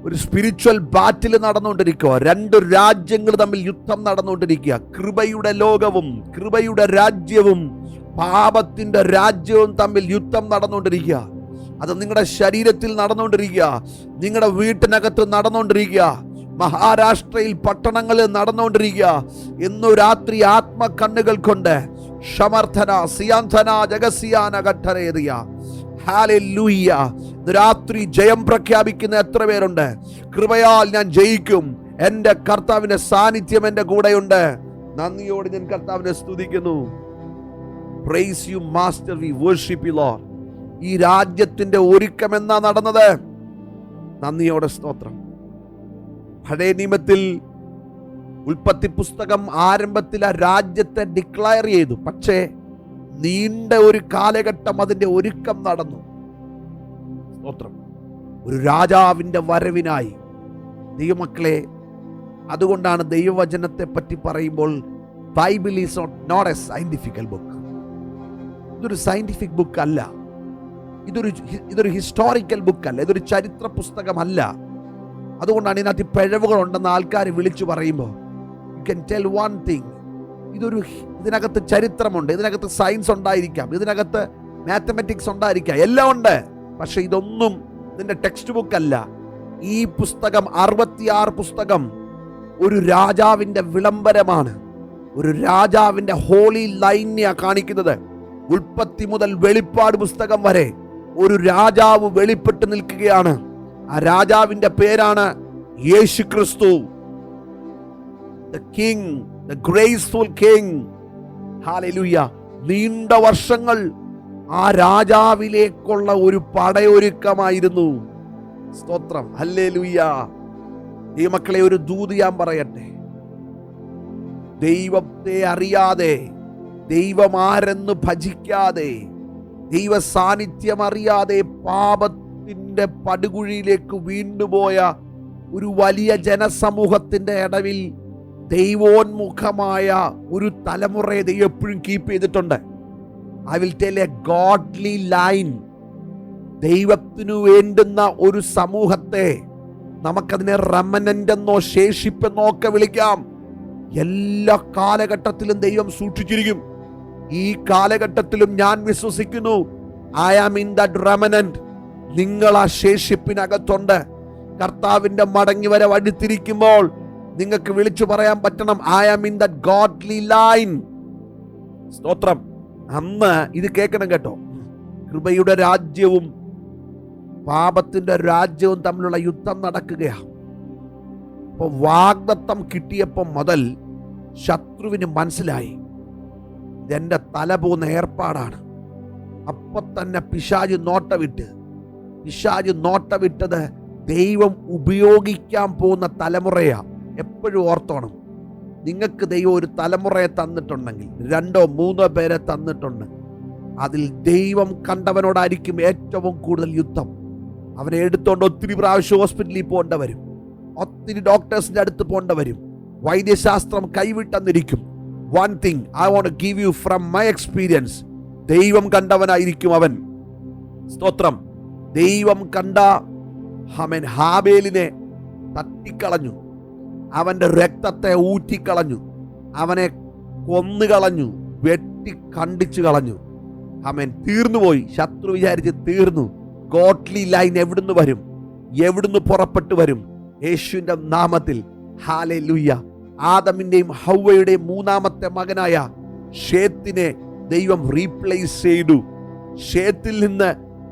ഒരു സ്പിരിച്വൽ ബാറ്റിൽ നടന്നുകൊണ്ടിരിക്കുക. രണ്ട് രാജ്യങ്ങൾ തമ്മിൽ യുദ്ധം നടന്നുകൊണ്ടിരിക്കുക. കൃപയുടെ ലോകവും കൃപയുടെ രാജ്യവും പാപത്തിന്റെ രാജ്യവും തമ്മിൽ യുദ്ധം നടന്നുകൊണ്ടിരിക്കുക. അത് നിങ്ങളുടെ ശരീരത്തിൽ നടന്നുകൊണ്ടിരിക്കുക, നിങ്ങളുടെ വീട്ടിനകത്ത് നടന്നുകൊണ്ടിരിക്കുക, മഹാരാഷ്ട്രയിൽ പട്ടണങ്ങളിൽ നടന്നുകൊണ്ടിരിക്കുക. ഇന്നു രാത്രി ആത്മകണ്ണുകൾ കൊണ്ട് ഷമർത്ഥന സിയാന്ധന ജഗസിയാന ഘട്ടരേറിയ ഹല്ലേലൂയ, ഇന്ന് രാത്രി ജയം പ്രഖ്യാപിക്കുന്ന എത്ര പേരുണ്ട്? കൃപയാൽ ഞാൻ ജയിക്കും, എൻ്റെ കർത്താവിന്റെ സാന്നിധ്യം എൻ്റെ കൂടെയുണ്ട്. നന്ദിയോട് ഞാൻ കർത്താവിനെ സ്തുതിക്കുന്നു. Praise you master, we worship you Lord. ഈ രാജ്യത്തിന്റെ ഒരുക്കം എന്നാ നടന്നത്? നന്ദിയോടെ സ്തോത്രം. പഴയ നിയമത്തിൽ ഉൽപ്പത്തി പുസ്തകം ആരംഭത്തിൽ ആ രാജ്യത്തെ ഡിക്ലയർ ചെയ്തു. പക്ഷേ നീണ്ട ഒരു കാലഘട്ടം അതിന്റെ ഒരുക്കം നടന്നു. സ്തോത്രം. ഒരു രാജാവിന്റെ വരവിനായി. ദൈവമക്കളെ, അതുകൊണ്ടാണ് ദൈവവചനത്തെ പറ്റി പറയുമ്പോൾ Bible is not a scientifical book. ഇതൊരു സയന്റിഫിക് ബുക്ക് അല്ല. ഇതൊരു ഹിസ്റ്റോറിക്കൽ ബുക്ക് അല്ല. ഇതൊരു ചരിത്ര പുസ്തകമല്ല. അതുകൊണ്ടാണ് ഇതിനകത്ത് പിഴവുകളുണ്ടെന്ന് ആൾക്കാർ വിളിച്ചു പറയുമ്പോൾ you can tell one thing, ഇതിനകത്ത് ചരിത്രമുണ്ട്, ഇതിനകത്ത് സയൻസ് ഉണ്ടായിരിക്കാം, ഇതിനകത്ത് മാത്തമാറ്റിക്സ് ഉണ്ടായിരിക്കാം, എല്ലാം ഉണ്ട്. പക്ഷെ ഇതൊന്നും ഇതിന്റെ ടെക്സ്റ്റ് ബുക്ക് അല്ല. ഈ പുസ്തകം 66 പുസ്തകം ഒരു രാജാവിന്റെ വിളംബരമാണ്. ഒരു രാജാവിന്റെ ഹോളി ലൈനെയാ കാണിക്കുന്നത്. ഉൽപ്പത്തി മുതൽ വെളിപ്പാട് പുസ്തകം വരെ ഒരു രാജാവ് വെളിപ്പെട്ട് നിൽക്കുകയാണ്. ആ രാജാവിന്റെ പേരാണ് യേശു ക്രിസ്തു. The king, the graceful king. Hallelujah. നീണ്ട വർഷങ്ങൾ ആ രാജാവിലേക്കുള്ള ഒരു പടയൊരുക്കമായിരുന്നു. സ്തോത്രം. ഹല്ലേലൂയ. ഈ മക്കളെ, ഒരു ദൂത് ഞാൻ പറയട്ടെ. ദൈവത്തെ അറിയാതെ, ദൈവമാരെന്ന് ഭജിക്കാതെ, ദൈവ സാന്നിധ്യം അറിയാതെ പാപത്തിന്റെ പടുകുഴിയിലേക്ക് വീണ്ടുപോയ ഒരു വലിയ ജനസമൂഹത്തിന്റെ ഇടവിൽ ദൈവോന്മുഖമായ ഒരു തലമുറയെ ദൈവം എപ്പോഴും കീപ്പ് ചെയ്തിട്ടുണ്ട്. I will tell A godly line. ദൈവത്തിനു വേണ്ടുന്ന ഒരു സമൂഹത്തെ നമുക്കതിനെ റെമനന്റ് എന്നോ ശേഷിപ്പെന്നോ ഒക്കെ വിളിക്കാം. എല്ലാ കാലഘട്ടത്തിലും ദൈവം സൂക്ഷിച്ചിരിക്കും. ഈ കാലഘട്ടത്തിലും ഞാൻ വിശ്വസിക്കുന്നു, I am in that remnant. നിങ്ങൾ ആ ശേഷിപ്പിനകത്തുണ്ട്. കർത്താവിന്റെ മടങ്ങി വരവ് അടുത്തിരിക്കുമ്പോൾ നിങ്ങൾക്ക് വിളിച്ചു പറയാൻ പറ്റണം, I am in that godly line. സ്തോത്രം. അന്ന് ഇത് കേൾക്കണം കേട്ടോ. കൃപയുടെ രാജ്യവും പാപത്തിന്റെ രാജ്യവും തമ്മിലുള്ള യുദ്ധം നടക്കുകയാണ്. അപ്പൊ വാഗ്ദത്തം കിട്ടിയപ്പോൾ മുതൽ ശത്രുവിന് മനസ്സിലായി ഇതെന്റെ തല പോകുന്ന ഏർപ്പാടാണ്. അപ്പൊ തന്നെ പിശാച് നോട്ടവിട്ടത് ദൈവം ഉപയോഗിക്കാൻ പോകുന്ന തലമുറയാ. എപ്പോഴും ഓർത്തോണം, നിങ്ങൾക്ക് ദൈവം ഒരു തലമുറയെ തന്നിട്ടുണ്ടെങ്കിൽ, 2 or 3 പേരെ തന്നിട്ടുണ്ട്, അതിൽ ദൈവം കണ്ടവനോടായിരിക്കും ഏറ്റവും കൂടുതൽ യുദ്ധം. അവനെ എടുത്തോണ്ട് ഒത്തിരി പ്രാവശ്യം ഹോസ്പിറ്റലിൽ പോകേണ്ട വരും, ഒത്തിരി ഡോക്ടേഴ്സിന്റെ അടുത്ത് പോകേണ്ട വരും, വൈദ്യശാസ്ത്രം കൈവിട്ടെന്നിരിക്കും. One thing I want to give you from my experience, ദൈവം കണ്ടവനായിരിക്കും അവൻ. സ്തോത്രം. ദൈവം കണ്ട അവൻ ഹാബേലിനെ തട്ടിക്കളഞ്ഞു, അവന്റെ രക്തത്തെ ഊറ്റിക്കളഞ്ഞു, അവനെ കൊന്നുകളഞ്ഞു, വെട്ടി കണ്ടിച്ചു കളഞ്ഞു. അവൻ തീർന്നുപോയി. ശത്രു വിചാരിച്ച് തീർന്നു. ഗോഡ്ലി ലൈൻ എവിടുന്ന് വരും? എവിടുന്ന് പുറപ്പെട്ടു വരും? യേശുവിന്റെ നാമത്തിൽ. ഹല്ലേലൂയ. ആദമിന്റെയും ഹവ്വയുടെയും 3ാമത്തെ മകനായ ഷേത്തിനെ ദൈവം റീപ്ലേസ് ചെയ്തു. ഷേത്തിൽ നിന്ന്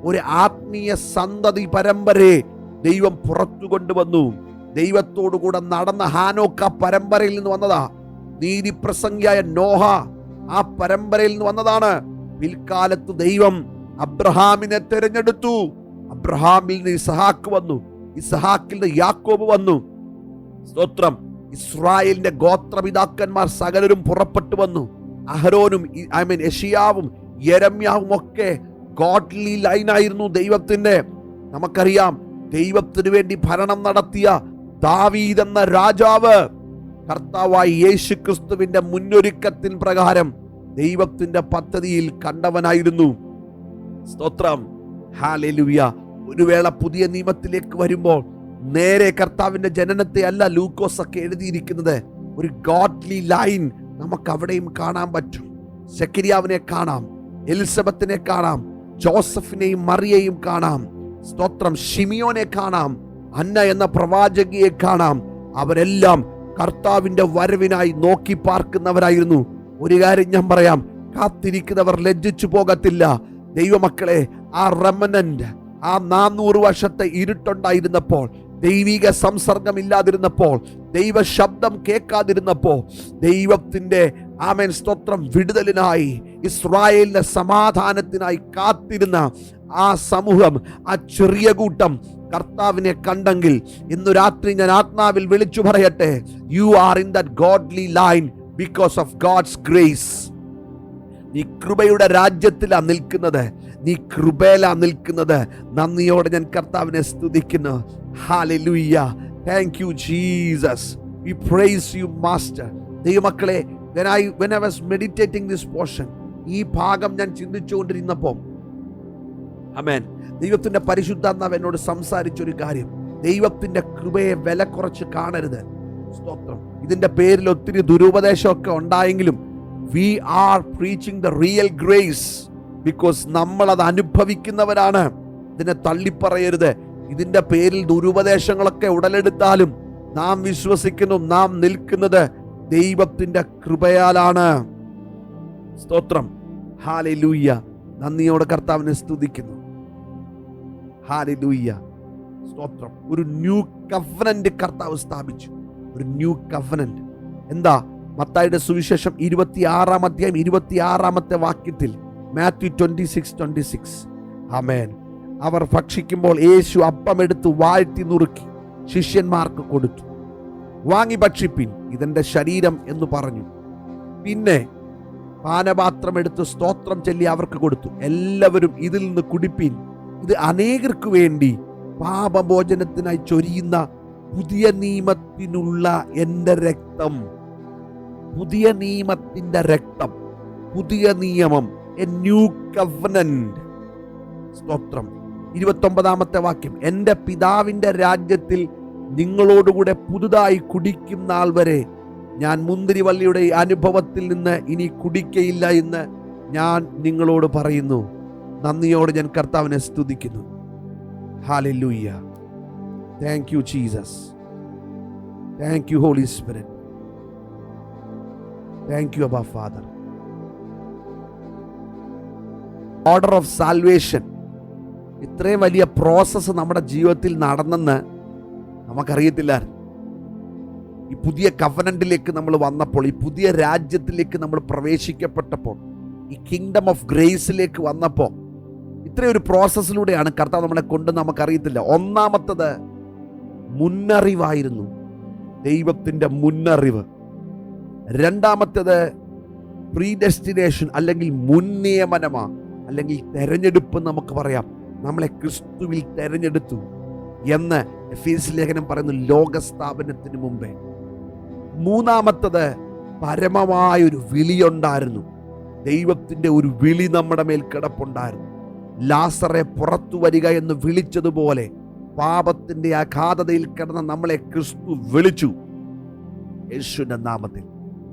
ഒരു ആത്മീയ സന്തതി പരമ്പരയെ ദൈവം പുറത്തു കൊണ്ടുവന്നു. ദൈവത്തോടുകൂടെ നടന്ന ഹാനോക്ക് ആ പരമ്പരയിൽ നിന്ന് വന്നതാ. നീതിപ്രസംഗിയായ നോഹ ആ പരമ്പരയിൽ നിന്ന് വന്നതാണ്. പിൽക്കാലത്ത് ദൈവം അബ്രഹാമിനെ തിരഞ്ഞെടുത്തു. അബ്രഹാമിൽ നിന്ന് ഇസ്ഹാക്ക് വന്നു, ഇസ്ഹാക്കിൽ നിന്ന് യാക്കോബ് വന്നു. സ്തോത്രം. ഇസ്രായേലിന്റെ ഗോത്രപിതാക്കന്മാർ സകലരും പുറപ്പെട്ടു വന്നു. അഹരോനും യെശയ്യാവും യെരമ്യാവും ഒക്കെ ഗോഡ്ലി ലൈനായിരുന്നു ദൈവത്തിന്റെ. നമുക്കറിയാം, ദൈവത്തിനു വേണ്ടി ഭരണം നടത്തിയ ദാവീദ് എന്ന രാജാവ് കർത്താവായ യേശു ക്രിസ്തുവിന്റെ മുന്നൊരുക്കത്തിൻ പ്രകാരം ദൈവത്തിന്റെ പദ്ധതിയിൽ കണ്ടവനായിരുന്നു. സ്തോത്രം. ഹല്ലേലൂയ. ഒരു വേള പുതിയ നിയമത്തിലേക്ക് വരുമ്പോൾ നേരെ കർത്താവിന്റെ ജനനത്തെ അല്ല ലൂക്കോസ് ഒക്കെ എഴുതിയിരിക്കുന്നത്. ഒരു ഗോഡ്ലി ലൈൻ നമുക്ക് അവിടെയും കാണാൻ പറ്റും. സെക്കരിയാവിനെ കാണാം, എലിസബത്തിനെ കാണാം, ജോസഫിനെയും മറിയയും കാണാം. സ്തോത്രം. ഷിമിയോനെ കാണാം, അന്ന എന്ന പ്രവാചകിയെ കാണാം. അവരെല്ലാം കർത്താവിന്റെ വരവിനായി നോക്കി പാർക്കുന്നവരായിരുന്നു. ഒരു കാര്യം ഞാൻ പറയാം, കാത്തിരിക്കുന്നവർ ലജ്ജിച്ചു പോകത്തില്ല. ദൈവമക്കളെ, ആ റെമനന്റ്, ആ 400 വർഷത്തെ ഇരുട്ടുണ്ടായിരുന്നപ്പോൾ, ദൈവിക സംസർഗമില്ലാതിരുന്നപ്പോൾ, ദൈവ ശബ്ദം കേൾക്കാതിരുന്നപ്പോൾ, ദൈവത്തിൻ്റെ ആമേൻ സ്തോത്രം വിടുതലിനായി, ഇസ്രായേലിന്റെ സമാധാനത്തിനായി കാത്തിരുന്ന ആ സമൂഹം, ആ ചെറിയ കൂട്ടം കർത്താവിനെ കണ്ടെങ്കിൽ ഇന്നു രാത്രി ഞാൻ ആത്മാവിൽ വിളിച്ചു പറയട്ടെ, you are in that godly line because of God's grace. നീ കൃപയുടെ രാജ്യത്തിലാണ് നിൽക്കുന്നത്, നീ കൃപയിലാണ് നിൽക്കുന്നത്. നന്ദിയോടെ ഞാൻ കർത്താവിനെ സ്തുതിക്കുന്നു. ഹല്ലേലൂയ. Thank you Jesus. V price you master. ദൈവമക്കളെ, when I was meditating this portion, ഈ ഭാഗം ഞാൻ ചിന്തിച്ചുകൊണ്ടിരുന്നപ്പോൾ ആമേൻ, ദൈവത്തിന്റെ പരിശുദ്ധാത്മാവ് എന്നോട് സംസാരിച്ചൊരു കാര്യം, ദൈവത്തിന്റെ കൃപയെ വില കുറച്ച് കാണരുത്. സ്തോത്രം. ഇതിന്റെ പേരിൽ ഒത്തിരി ദുരുപദേശമൊക്കെ ഉണ്ടായെങ്കിലും we are preaching the real grace because നമ്മളത് അനുഭവിക്കുന്നവരാണ്. ഇതിനെ തള്ളിപ്പറയരുത്. ഇതിന്റെ പേരിൽ ദുരുപദേശങ്ങളൊക്കെ ഉടലെടുത്താലും നാം വിശ്വസിക്കുന്നു, നാം നിൽക്കുന്നത് ദൈവത്തിന്റെ കൃപയാലാണ്. സ്തോത്രം. ഹല്ലേലൂയ. നന്ദിയോടെ കർത്താവിനെ സ്തുതിക്കുന്നു. ഹല്ലേലൂയ. സ്തോത്രം. ഒരു ന്യൂ കവനന്റ് കർത്താവ് സ്ഥാപിച്ചു. ഒരു ന്യൂ കവനന്റ് എന്താ? മത്തായിയുടെ സുവിശേഷം 26-ാം അധ്യായം 26-ാമത്തെ വാക്യത്തിൽ, മാത്യു 26:26. ആമേൻ. അവർ ഭക്ഷിക്കുമ്പോൾ യേശു അപ്പമെടുത്ത് വാഴ്ത്തി നുറുക്കി ശിഷ്യന്മാർക്ക് കൊടുത്തു. വാങ്ങി ഭക്ഷിപ്പിൻ, ഇതെന്റെ ശരീരം എന്ന് പറഞ്ഞു. പിന്നെ പാനപാത്രം എടുത്ത് സ്തോത്രം ചൊല്ലി അവർക്ക് കൊടുത്തു. എല്ലാവരും ഇതിൽ നിന്ന് കുടിപ്പിൻ, ഇത് അനേകർക്ക് വേണ്ടി പാപമോചനത്തിനായി ചൊരിയുന്ന പുതിയ നിയമത്തിനുള്ള എൻ്റെ രക്തം. പുതിയ നിയമത്തിന്റെ രക്തം, പുതിയ നിയമം, എ ന്യൂ കവനന്റ്. സ്തോത്രം. 29-ാമത്തെ വാക്യം, എൻ്റെ പിതാവിൻ്റെ രാജ്യത്തിൽ നിങ്ങളോടുകൂടെ പുതുതായി കുടിക്കും നാൾ വരെ ഞാൻ മുന്തിരിവള്ളിയുടെ അനുഭവത്തിൽ നിന്ന് ഇനി കുടിക്കയില്ല എന്ന് ഞാൻ നിങ്ങളോട് പറയുന്നു. നന്ദിയോടെ ഞാൻ കർത്താവിനെ സ്തുതിക്കുന്നു. ഹല്ലേലൂയ. Thank you Jesus. Thank you holy spirit. Thank you Abba father. Order of salvation, ഇത്രയും വലിയ പ്രോസസ്സ് നമ്മുടെ ജീവിതത്തിൽ നടന്നെന്ന് നമുക്കറിയത്തില്ലായിരുന്നു. ഈ പുതിയ കവനന്റിലേക്ക് നമ്മൾ വന്നപ്പോൾ, ഈ പുതിയ രാജ്യത്തിലേക്ക് നമ്മൾ പ്രവേശിക്കപ്പെട്ടപ്പോൾ, ഈ കിങ്ഡം ഓഫ് ഗ്രേസിലേക്ക് വന്നപ്പോൾ ഇത്രയൊരു പ്രോസസ്സിലൂടെയാണ് കർത്താവ് നമ്മളെ കൊണ്ട്, നമുക്കറിയത്തില്ല. ഒന്നാമത്തത് മുന്നറിവായിരുന്നു, ദൈവത്തിൻ്റെ മുന്നറിവ്. രണ്ടാമത്തേത് പ്രീഡെസ്റ്റിനേഷൻ അല്ലെങ്കിൽ മുൻനിയമനമാ, അല്ലെങ്കിൽ തെരഞ്ഞെടുപ്പ് നമുക്ക് പറയാം. നമ്മളെ ക്രിസ്തുവിൽ തെരഞ്ഞെടുത്തു എന്ന് എഫേസ്യ ലേഖനം പറയുന്നു, ലോകസ്ഥാപനത്തിന് മുമ്പേ. മൂന്നാമത്തത് പരമമായൊരു വിളിയുണ്ടായിരുന്നു. ദൈവത്തിൻ്റെ ഒരു വിളി നമ്മുടെ മേൽ കിടപ്പുണ്ടായിരുന്നു. ലാസറെ പുറത്തു വരിക എന്ന് വിളിച്ചതുപോലെ പാപത്തിൻ്റെ അഗാധതയിൽ കിടന്ന നമ്മളെ ക്രിസ്തു വിളിച്ചു, യേശുവിന്റെ നാമത്തിൽ.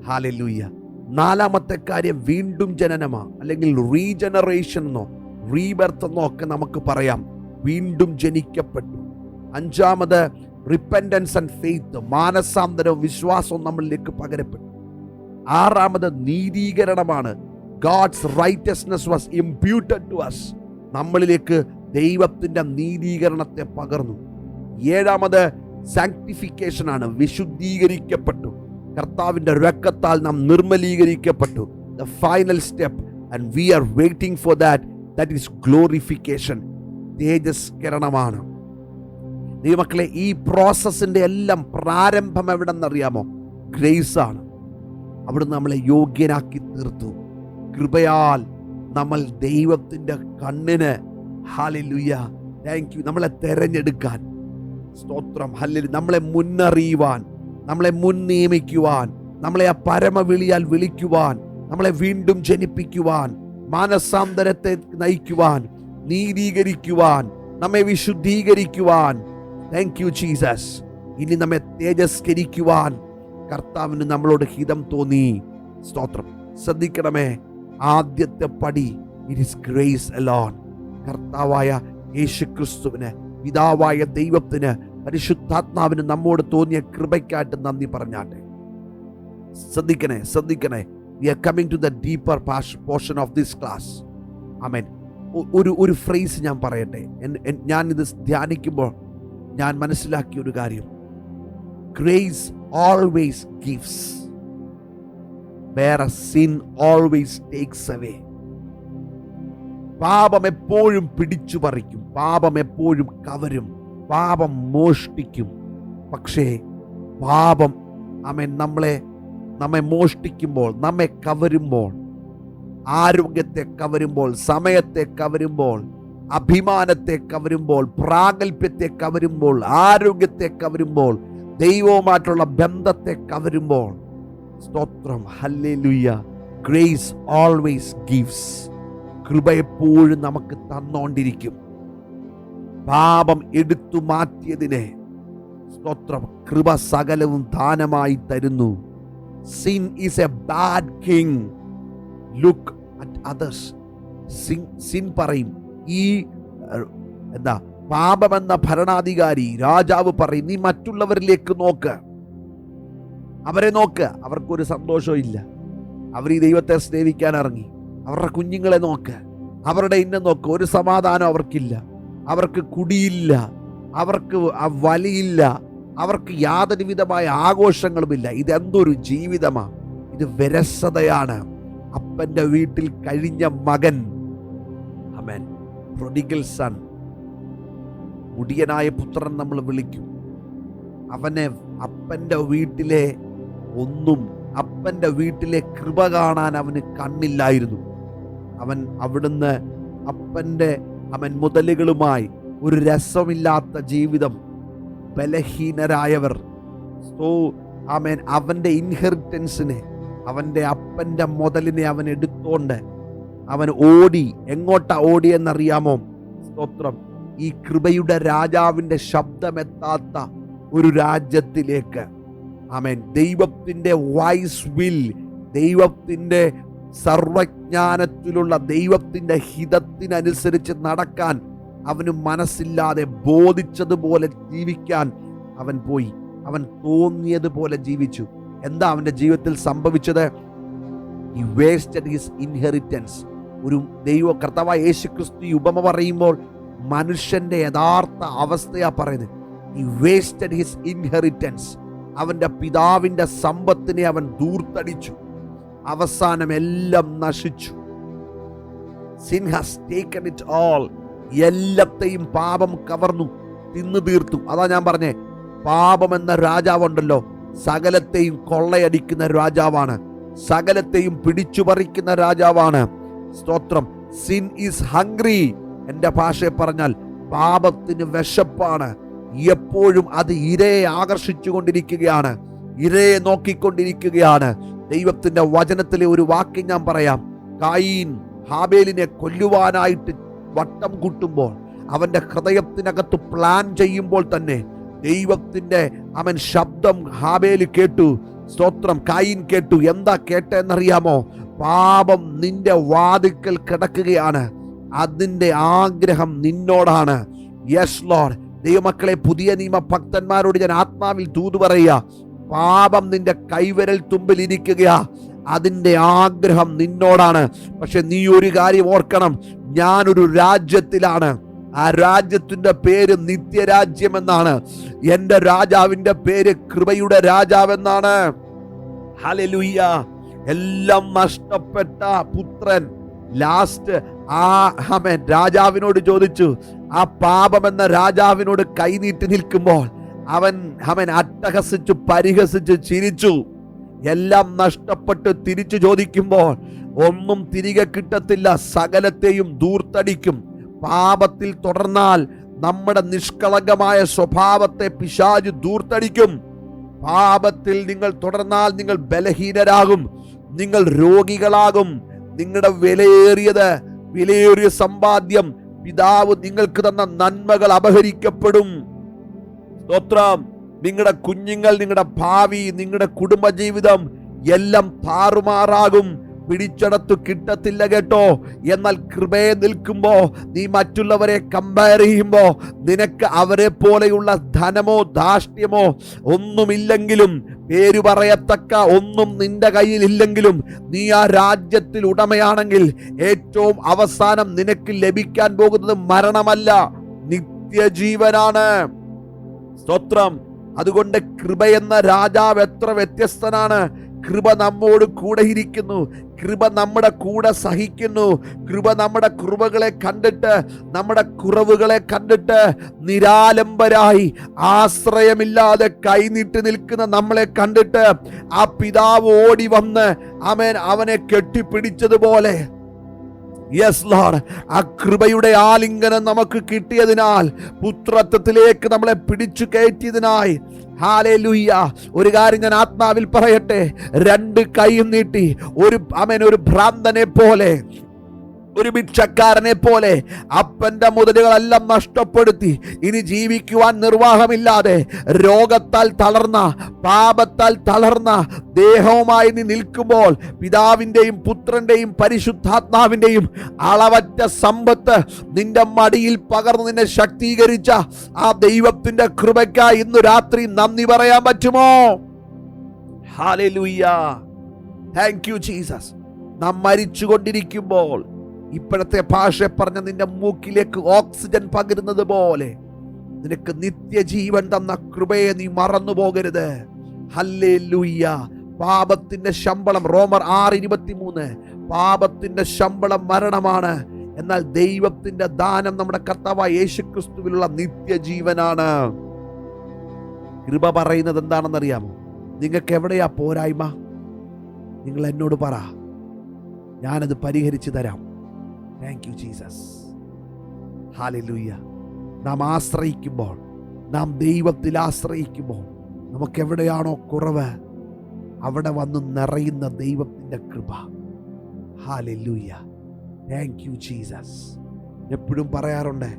ഹല്ലേലൂയ. നാലാമത്തെ കാര്യം വീണ്ടും ജനനമാ, അല്ലെങ്കിൽ റീജനറേഷൻ എന്നോ റീബർത്ത് എന്നോ ഒക്കെ നമുക്ക് പറയാം. വീണ്ടും ജനിക്കപ്പെട്ടു. അഞ്ചാമത് റിപ്പൻഡൻസ് ആൻഡ് ഫെയ്ത്ത്, മാനസാന്തരവും വിശ്വാസവും നമ്മളിലേക്ക് പകരപ്പെട്ടു. ആറാമത് നീതീകരണമാണ്, God's righteousness was imputed to us, നമ്മളിലേക്ക് ദൈവത്തിന്റെ നീതീകരണത്തെ പകർന്നു. ഏഴാമത് സാങ്ക്ടിഫിക്കേഷൻ ആണ്, വിശുദ്ധീകരിക്കപ്പെട്ടു. കർത്താവിന്റെ രക്തത്താൽ നാം നിർമ്മലീകരിക്കപ്പെട്ടു. The final step, and we are waiting for that is glorification, തേജസ്കരണമാണ്. ദൈവമക്കളെ, ഈ പ്രോസസ്സിന്റെ എല്ലാം പ്രാരംഭം എവിടെന്നറിയാമോ? ഗ്രേസ് ആണ്. അവിടുന്ന് നമ്മളെ യോഗ്യനാക്കി തീർത്തു. കൃപയാൽ നമ്മൾ ദൈവത്തിന്റെ കണ്ണിന്, ഹല്ലേലൂയ, താങ്ക് യു, നമ്മളെ തെരഞ്ഞെടുക്കാൻ, സ്തോത്രം, ഹല്ലേലൂയ, നമ്മളെ മുന്നറിയുവാൻ, നമ്മളെ മുൻ നിയമിക്കുവാൻ, നമ്മളെ ആ പരമവിളിയാൽ വിളിക്കുവാൻ, നമ്മളെ വീണ്ടും ജനിപ്പിക്കുവാൻ, മാനസാന്തരത്തെ നയിക്കുവാൻ, നീതീകരിക്കുവാൻ, നമ്മെ വിശുദ്ധീകരിക്കുവാൻ. Thank you Jesus. ഇനി നമ്മെ തേജസ്കരിക്കുവാൻ കർത്താവിന് നമ്മളോട് ഹിതം തോന്നി. സ്തോത്രം. ശ്രദ്ധിക്കണമേ, ആദ്യത്തെ പടി, ഇറ്റ് ഈസ് ഗ്രേസ് അലോൺ. കർത്താവായ യേശുക്രിസ്തുവിന്, പിതാവായ ദൈവത്തിന്, പരിശുദ്ധാത്മാവിന് നമ്മോട് തോന്നിയ കൃപയ്ക്കായിട്ട് നന്ദി പറഞ്ഞാട്ടെ. ശ്രദ്ധിക്കണേ. We are coming to the deeper portion of this class. Amen. ഒരു ഫ്രേസ് ഞാൻ പറയട്ടെ. ഞാൻ ഇത് ധ്യാനിക്കുമ്പോൾ ഞാൻ മനസ്സിലാക്കിയ ഒരു കാര്യം, grace always gives where sin always takes away. പാപം എപ്പോഴും പിടിച്ചു പറിക്കും, പാപം എപ്പോഴും കവരും, പാപം മോഷ്ടിക്കും. പക്ഷേ പാപം നമ്മെ മോഷ്ടിക്കുമ്പോൾ, നമ്മെ കവരുമ്പോൾ, ആരോഗ്യത്തെ കവരുമ്പോൾ, സമയത്തെ കവരുമ്പോൾ, അഭിമാനത്തെ കവരുമ്പോൾ, പ്രാഗൽഭ്യത്തെ കവരുമ്പോൾ, ആരോഗ്യത്തെ കവരുമ്പോൾ, ദൈവവുമായിട്ടുള്ള ബന്ധത്തെ കവരുമ്പോൾ, സ്തോത്രം, ഹല്ലേലൂയ, ഗ്രേസ് ഓൾവേസ് ഗിവ്സ്. കൃപ എപ്പോഴും നമുക്ക് തന്നോണ്ടിരിക്കും. പാപം എടുത്തു മാറ്റിയതിനെ സ്തോത്രം, കൃപ സകലവും ദാനമായി തരുന്നു. Sin is a bad king, look at others. Sin പറയും, ഈ പാപമെന്ന ഭരണാധികാരി രാജാവ് പറയും, നീ മറ്റുള്ളവരിലേക്ക് നോക്ക്, അവരെ നോക്ക്. അവർക്കൊരു സന്തോഷവും ഇല്ല. അവർ ഈ ദൈവത്തെ സ്നേഹിക്കാൻ ഇറങ്ങി. അവരുടെ കുഞ്ഞുങ്ങളെ നോക്ക്, അവരുടെ നോക്ക്, ഒരു സമാധാനം അവർക്കില്ല. അവർക്ക് കുടിയില്ല, അവർക്ക് വലിയില്ല, അവർക്ക് യാതൊരു വിധമായ ആഘോഷങ്ങളുമില്ല. ഇതെന്തൊരു ജീവിതമാണ്! ഇത് വിരസതയാണ്. അപ്പന്റെ വീട്ടിൽ കഴിഞ്ഞ മകൻ, ആമേൻ, പ്രൊഡിഗൽ സൺ, മുടിയനായ പുത്രൻ നമ്മൾ വിളിക്കും. അവനെ അപ്പന്റെ വീട്ടിലെ അപ്പന്റെ വീട്ടിലെ കൃപ കാണാൻ അവന് കണ്ണില്ലായിരുന്നു. അവൻ അവിടുന്ന് അപ്പന്റെ മുതലുകളുമായി ഒരു രസമില്ലാത്ത ജീവിതം, ബലഹീനരായവർ, അവന്റെ ഇൻഹെറിറ്റൻസിനെ, അവന്റെ അപ്പന്റെ മുതലിനെ അവൻ എടുത്തോണ്ട് അവൻ ഓടി. എങ്ങോട്ടാ ഓടിയെന്നറിയാമോ? സ്തോത്രം, ഈ കൃപയുടെ രാജാവിന്റെ ശബ്ദമെത്താത്ത ഒരു രാജ്യത്തിലേക്ക്. ആമേൻ. ദൈവത്തിന്റെ വൈസ് വിൽ, ദൈവത്തിന്റെ സർവജ്ഞാനത്തിലുള്ള ദൈവത്തിന്റെ ഹിതത്തിനനുസരിച്ച് നടക്കാൻ അവന് മനസ്സില്ലാതെ ബോധിച്ചതുപോലെ ജീവിക്കാൻ അവൻ പോയി. അവൻ തോന്നിയതുപോലെ ജീവിച്ചു. എന്താ അവന്റെ ജീവിതത്തിൽ സംഭവിച്ചത്? He wasted his inheritance. ഒരു കർത്താവായ യേശുക്രിസ്തു ഈ ഉപമ പറയുമ്പോൾ മനുഷ്യന്റെ യഥാർത്ഥ അവസ്ഥയാ പറയുന്നത്. He wasted his inheritance. അവന്റെ പിതാവിന്റെ സമ്പത്തിനെ അവൻ ദൂർത്തടിച്ചു. അവസാനം എല്ലാം നശിച്ചു. Sin has taken it all. എല്ലാത്തെയും പാപം കവർന്നു, തിന്നു തീർത്തു. അതാ ഞാൻ പറഞ്ഞേ, പാപം എന്ന രാജാവുണ്ടല്ലോ, സകലത്തെയും കൊള്ളയടിക്കുന്ന രാജാവാണ്, സകലത്തെയും പിടിച്ചുപറിക്കുന്ന രാജാവാണ്. സ്തോത്രം. Sin is hungry. എൻ്റെ ഭാഷയെ പറഞ്ഞാൽ പാപത്തിന് വിശപ്പാണ്. എപ്പോഴും അത് ഇരയെ ആകർഷിച്ചു കൊണ്ടിരിക്കുകയാണ്, ഇരയെ നോക്കിക്കൊണ്ടിരിക്കുകയാണ്. ദൈവത്തിന്റെ വചനത്തിലെ ഒരു വാക്യം ഞാൻ പറയാം. കായീൻ ഹാബേലിനെ കൊല്ലുവാനായിട്ട് വട്ടം കൂട്ടുമ്പോൾ, അവന്റെ ഹൃദയത്തിനകത്ത് പ്ലാൻ ചെയ്യുമ്പോൾ തന്നെ ദൈവത്തിന്റെ ശബ്ദം ഹാബേൽ കേട്ടു. സ്തോത്രം. കായീൻ കേട്ടു. എന്താ കേട്ടെന്നറിയാമോ? പാപം നിന്റെ വാതിക്കൽ കിടക്കുകയാണ്, അതിന്റെ ആഗ്രഹം നിന്നോടാണ്. Yes Lord. ദൈവമക്കളെ, പുതിയ നിയമ ഭക്തന്മാരോട് ഞാൻ ആത്മാവിൽ ദൂത് പറയുക, പാപം നിന്റെ കൈവിരൽ തുമ്പിൽ ഇരിക്കുകയാ, അതിന്റെ ആഗ്രഹം നിന്നോടാണ്. പക്ഷെ നീ ഒരു കാര്യം ഓർക്കണം, ഞാനൊരു രാജ്യത്തിലാണ്. ആ രാജ്യത്തിന്റെ പേര് നിത്യരാജ്യം എന്നാണ്. എന്റെ രാജാവിന്റെ പേര് കൃപയുടെ രാജാവെന്നാണ്. ഹല്ലേലൂയ. എല്ലാം നഷ്ടപ്പെട്ട പുത്രൻ ലാസ്റ്റ് രാജാവിനോട് ചോദിച്ചു. ആ പാപമെന്ന രാജാവിനോട് കൈനീട്ടി നിൽക്കുമ്പോൾ അവൻ അട്ടഹസിച്ചു, പരിഹസിച്ചു, ചിരിച്ചു. എല്ലാം നഷ്ടപ്പെട്ട് തിരിച്ചു ചോദിക്കുമ്പോൾ ഒന്നും തിരികെ കിട്ടത്തില്ല, സകലത്തെയും ദൂർത്തടിക്കും. പാപത്തിൽ തുടർന്നാൽ നമ്മുടെ നിഷ്കളങ്കമായ സ്വഭാവത്തെ പിശാച് ദൂർത്തടിക്കും. പാപത്തിൽ നിങ്ങൾ തുടർന്നാൽ നിങ്ങൾ ബലഹീനരാകും, നിങ്ങൾ രോഗികളാകും. നിങ്ങളുടെ വിലയേറിയ സമ്പാദ്യം, പിതാവ് നിങ്ങൾക്ക് തന്ന നന്മകൾ അപഹരിക്കപ്പെടും. സ്തോത്രം. നിങ്ങളുടെ കുഞ്ഞുങ്ങൾ, നിങ്ങളുടെ ഭാവി, നിങ്ങളുടെ കുടുംബജീവിതം എല്ലാം താറുമാറാകും. പിടിച്ചടത്തു കിട്ടത്തില്ല കേട്ടോ. എന്നാൽ കൃപയെ നിൽക്കുമ്പോ, നീ മറ്റുള്ളവരെ കമ്പയർ ചെയ്യുമ്പോ, നിനക്ക് അവരെ പോലെയുള്ള ധനമോ ധാർഷ്ട്യമോ ഒന്നുമില്ലെങ്കിലും, പേരു പറയത്തക്ക ഒന്നും നിന്റെ കയ്യിൽ ഇല്ലെങ്കിലും, നീ ആ രാജ്യത്തിൽ ഉടമയാണെങ്കിൽ ഏറ്റവും അവസാനം നിനക്ക് ലഭിക്കാൻ പോകുന്നത് മരണമല്ല, നിത്യജീവനാണ്. സ്തോത്രം. അതുകൊണ്ട് കൃപയെന്ന രാജാവ് എത്ര വ്യത്യസ്തനാണ്. കൃപ നമ്മോട് കൂടെ ഇരിക്കുന്നു, കൃപ നമ്മുടെ കൂടെ സഹിക്കുന്നു, കൃപ നമ്മുടെ കുറവുകളെ കണ്ടിട്ട്, നമ്മുടെ കുറവുകളെ കണ്ടിട്ട് നിരാലംബരായി ആശ്രയമില്ലാതെ കൈനീട്ടി നിൽക്കുന്ന നമ്മളെ കണ്ടിട്ട് ആ പിതാവ് ഓടി വന്ന് അവനെ കെട്ടിപ്പിടിച്ചതുപോലെ, യെസ് ലോർഡ്, ആ കൃപയുടെ ആലിംഗനം നമുക്ക് കിട്ടിയതിനാൽ, പുത്രത്വത്തിലേക്ക് നമ്മളെ പിടിച്ചു കയറ്റിയതിനായി, ഹല്ലേലൂയ. ഒരു കാര്യം ഞാൻ ആത്മാവിൽ പറയട്ടെ, രണ്ട് കൈയും നീട്ടി ഒരു ഭ്രാന്തനെ പോലെ, ഒരു ഭിക്ഷക്കാരനെ പോലെ അപ്പന്റെ മുതലുകളെല്ലാം നഷ്ടപ്പെടുത്തി ഇനി ജീവിക്കുവാൻ നിർവാഹമില്ലാതെ രോഗത്താൽ തളർന്ന, പാപത്താൽ തളർന്ന ദേഹവുമായി നീ നിൽക്കുമ്പോൾ, പിതാവിൻ്റെയും പുത്രന്റെയും പരിശുദ്ധാത്മാവിൻ്റെയും അളവറ്റ സമ്പത്ത് നിന്റെ മടിയിൽ പകർന്ന് നിന്നെ ശക്തീകരിച്ച ആ ദൈവത്തിന്റെ കൃപയ്ക്കായി ഇന്ന് രാത്രി നന്ദി പറയാൻ പറ്റുമോ? ഹല്ലേലൂയ. Thank you Jesus. നാം മരിച്ചുകൊണ്ടിരിക്കുമ്പോൾ, ഇപ്പോഴത്തെ ഭാഷ പറഞ്ഞ നിന്റെ മൂക്കിലേക്ക് ഓക്സിജൻ പകരുന്നത് പോലെ, നിനക്ക് നിത്യജീവൻ തന്ന കൃപയെ നീ മറന്നു പോകരുത്. ഹല്ലേലൂയ. പാപത്തിന്റെ ശമ്പളം, റോമർ 6:23, പാപത്തിന്റെ ശമ്പളം മരണമാണ്, എന്നാൽ ദൈവത്തിന്റെ ദാനം നമ്മുടെ കർത്താവായ യേശുക്രിസ്തുവിലുള്ള നിത്യജീവനാണ്. കൃപ പറയുന്നത് എന്താണെന്നറിയാമോ? നിങ്ങൾക്ക് എവിടെയാ പോരായ്മ? നിങ്ങൾ എന്നോട് പറ, ഞാനത് പരിഹരിച്ചു തരാം. Thank you Jesus. ഹല്ലേലൂയ. നാം ആശ്രയിക്കുമ്പോൾ, നാം ദൈവത്തിൽ ആശ്രയിക്കുമ്പോൾ, നമുക്ക് എവിടെയാണോ കുറവ് അവിടെ വന്ന് നിറയുന്ന ദൈവത്തിൻ്റെ കൃപ. ഹല്ലേലൂയ. Thank you Jesus. എപ്പോഴും പറയാറുണ്ട്,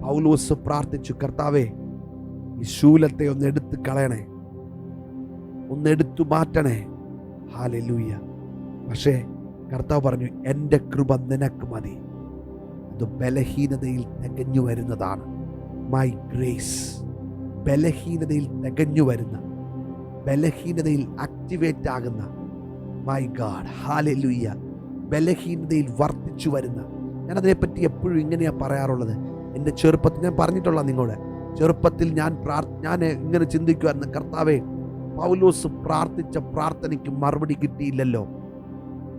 പൗലോസ് പ്രാർത്ഥിച്ചു, കർത്താവേ, ഈ ശൂലത്തെ ഒന്ന് എടുത്ത് കളയണേ, ഒന്ന് എടുത്തു മാറ്റണേ. ഹല്ലേലൂയ. പക്ഷേ കർത്താവ് പറഞ്ഞു, എൻ്റെ കൃപ നിനക്ക് മതി, അത് ബലഹീനതയിൽ തികഞ്ഞു വരുന്നതാണ്. My grace. ബലഹീനതയിൽ തികഞ്ഞു വരുന്ന, ബലഹീനതയിൽ ആക്ടിവേറ്റ് ആകുന്ന, മൈ ഗാഡ്, ഹല്ലേലൂയ, ബലഹീനതയിൽ വർദ്ധിച്ചു വരുന്ന. ഞാനതിനെപ്പറ്റി എപ്പോഴും ഇങ്ങനെയാണ് പറയാറുള്ളത്. എൻ്റെ ചെറുപ്പത്തിൽ ഞാൻ പറഞ്ഞിട്ടുള്ള നിങ്ങളോട്, ചെറുപ്പത്തിൽ ഞാൻ ഇങ്ങനെ ചിന്തിക്കുമായിരുന്നു, കർത്താവേ, പൗലോസ് പ്രാർത്ഥിച്ച പ്രാർത്ഥനയ്ക്ക് മറുപടി കിട്ടിയില്ലല്ലോ.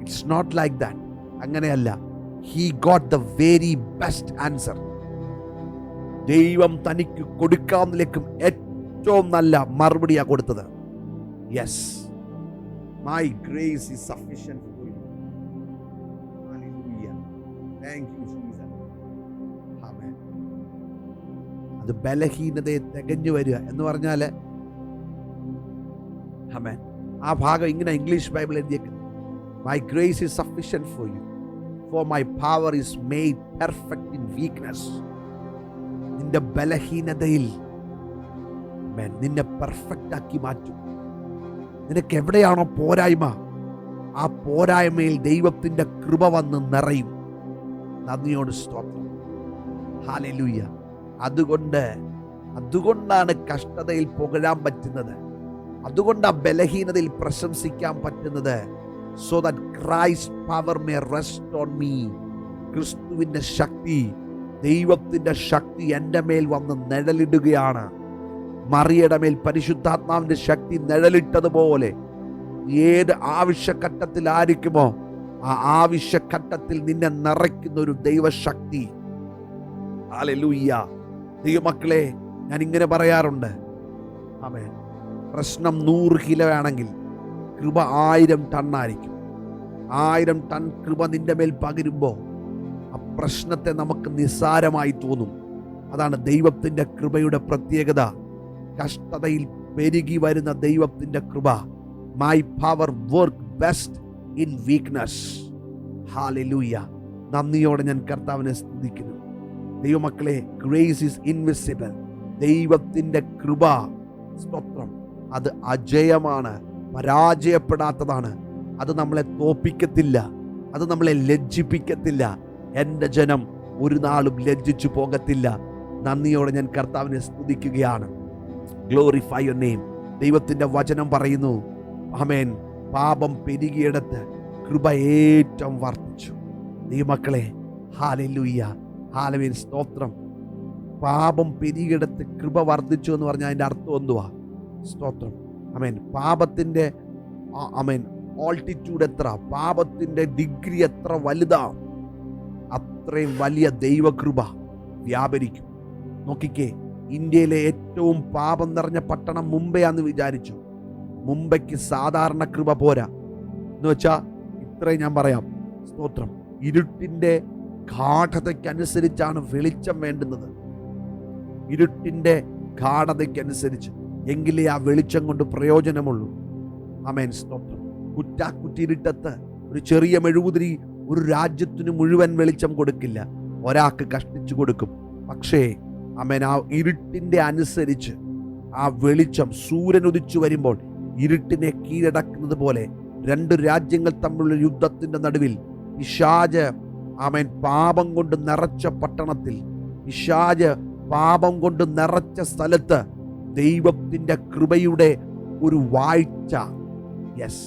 It's not like that. അങ്ങനെയല്ല. He got the very best answer. ദൈവം തനിക്ക് കൊടുക്കാവുന്നതിലേക്കും ഏറ്റവും നല്ല മറുപടിയാണ് കൊടുത്തത്. Yes, my grace is sufficient for you. ഹല്ലേലൂയ. Thank you Jesus. ആമേൻ. അത് ബലഹീനതയെ തികഞ്ഞു വരിക എന്ന് പറഞ്ഞാൽ, ആമേൻ, ആ ഭാഗം ഇങ്ങനെ ഇംഗ്ലീഷ് ബൈബിൾ എഴുതിയേക്കുന്നത്, my grace is sufficient for you, for my power is made perfect in weakness. നിന്റെ ബലഹീനതയിൽ നിന്നെ പെർഫെക്റ്റ് ആക്കി മാറ്റും. നിനക്ക് എവിടെയാണോ പോരായ്മ, ആ പോരായ്മയിൽ ദൈവത്തിന്റെ കൃപ വന്ന് നിറയും. നന്ദിയോട് സ്തോത്രം. ഹല്ലേലൂയ. അതുകൊണ്ടാണ് കഷ്ടതയിൽ പുകഴാൻ പറ്റുന്നത്, അതുകൊണ്ടാണ് ബലഹീനതയിൽ പ്രശംസിക്കാൻ പറ്റുന്നത്. So that Christ's power may rest on me. ക്രിസ്തുവിന്റെ ശക്തി, ദൈവത്തിന്റെ ശക്തി എൻ്റെ മേൽ വന്ന് നിഴലിടുകയാണ്. മറിയയുടെ മേൽ പരിശുദ്ധാത്മാവിന്റെ ശക്തി നിഴലിട്ടതുപോലെ ഏത് ആവശ്യഘട്ടത്തിലായിരിക്കുമോ ആ ആവശ്യഘട്ടത്തിൽ നിന്നെ നിറയ്ക്കുന്ന ഒരു ദൈവശക്തി. ഹല്ലേലൂയ. ദൈവമക്കളെ, ഞാൻ ഇങ്ങനെ പറയാറുണ്ട്, ആമേൻ, പ്രശ്നം 100 കിലോ ആണെങ്കിൽ കൃപ 1000 ടണ്ണായിരിക്കും. 1000 ടൺ കൃപ നിന്റെ മേൽ പകരുമ്പോൾ ആ പ്രശ്നത്തെ നമുക്ക് നിസ്സാരമായി തോന്നും. അതാണ് ദൈവത്തിൻ്റെ കൃപയുടെ പ്രത്യേകത. കഷ്ടതയിൽ പെരുകി വരുന്ന ദൈവത്തിൻ്റെ കൃപ. My power work best in weakness. Hallelujah. നന്ദിയോടെ ഞാൻ കർത്താവിനെ സ്തുതിക്കുന്നു. ദൈവമക്കളെ, ഗ്രേസ് ഈസ് ഇൻവിസിബിൾ. ദൈവത്തിൻ്റെ കൃപ, സ്തോത്രം, അത് അജയമാണ്, പരാജയപ്പെടാത്തതാണ്. അത് നമ്മളെ തോപ്പിക്കത്തില്ല, അത് നമ്മളെ ലജ്ജിപ്പിക്കത്തില്ല. എൻ്റെ ജനം ഒരു നാളും ലജ്ജിച്ചു പോകത്തില്ല. നന്ദിയോടെ ഞാൻ കർത്താവിനെ സ്തുതിക്കുകയാണ്. Glorify your name. ദൈവത്തിൻ്റെ വചനം പറയുന്നു, ആമേൻ, പാപം പെരുകിയിടത്ത് കൃപ ഏറ്റവും വർദ്ധിച്ചു. ദൈവമക്കളെ, ഹല്ലേലൂയ, ഹല്ലേലൂയ, സ്തോത്രം. പാപം പെരുകിയിടത്ത് കൃപ വർദ്ധിച്ചു എന്ന് പറഞ്ഞാൽ അതിൻ്റെ അർത്ഥം എന്തുവാ? സ്തോത്രം. ആമേൻ. പാപത്തിൻ്റെ ആമേൻ ഓൾട്ടിറ്റ്യൂഡ് എത്ര, പാപത്തിൻ്റെ ഡിഗ്രി എത്ര വലുതാ, അത്രയും വലിയ ദൈവകൃപ വ്യാപരിക്കും. നോക്കിക്കേ, ഇന്ത്യയിലെ ഏറ്റവും പാപം നിറഞ്ഞ പട്ടണം മുംബൈയാന്ന് വിചാരിച്ചു. മുംബൈക്ക് സാധാരണ കൃപ പോരാ. എന്ന് വെച്ചാൽ ഇത്രയും ഞാൻ പറയാം, സ്തോത്രം, ഇരുട്ടിൻ്റെ ഗാഠതയ്ക്കനുസരിച്ചാണ് വെളിച്ചം വേണ്ടുന്നത്. ഇരുട്ടിൻ്റെ ഗാഠതയ്ക്കനുസരിച്ച് എങ്കിലേ ആ വെളിച്ചം കൊണ്ട് പ്രയോജനമുള്ളൂ. ആമേൻ, സ്തോത്രം. കുറ്റാക്കുറ്റിരുട്ടത്ത് ഒരു ചെറിയ മെഴുകുതിരി ഒരു രാജ്യത്തിന് മുഴുവൻ വെളിച്ചം കൊടുക്കില്ല, ഒരാൾക്ക് കഷ്ടിച്ചു കൊടുക്കും. പക്ഷേ ആമേൻ, ആ ഇരുട്ടിൻ്റെ അനുസരിച്ച് ആ വെളിച്ചം, സൂര്യൻ ഉദിച്ചു വരുമ്പോൾ ഇരുട്ടിനെ കീഴടക്കുന്നത് പോലെ രണ്ട് രാജ്യങ്ങൾ തമ്മിലുള്ള യുദ്ധത്തിൻ്റെ നടുവിൽ പിശാച്, ആമേൻ, പാപം കൊണ്ട് നിറച്ച പട്ടണത്തിൽ, പിശാച് പാപം കൊണ്ട് നിറച്ച സ്ഥലത്ത് ദൈവത്തിൻ്റെ കൃപയുടെ ഒരു വാഴ്ച. Yes,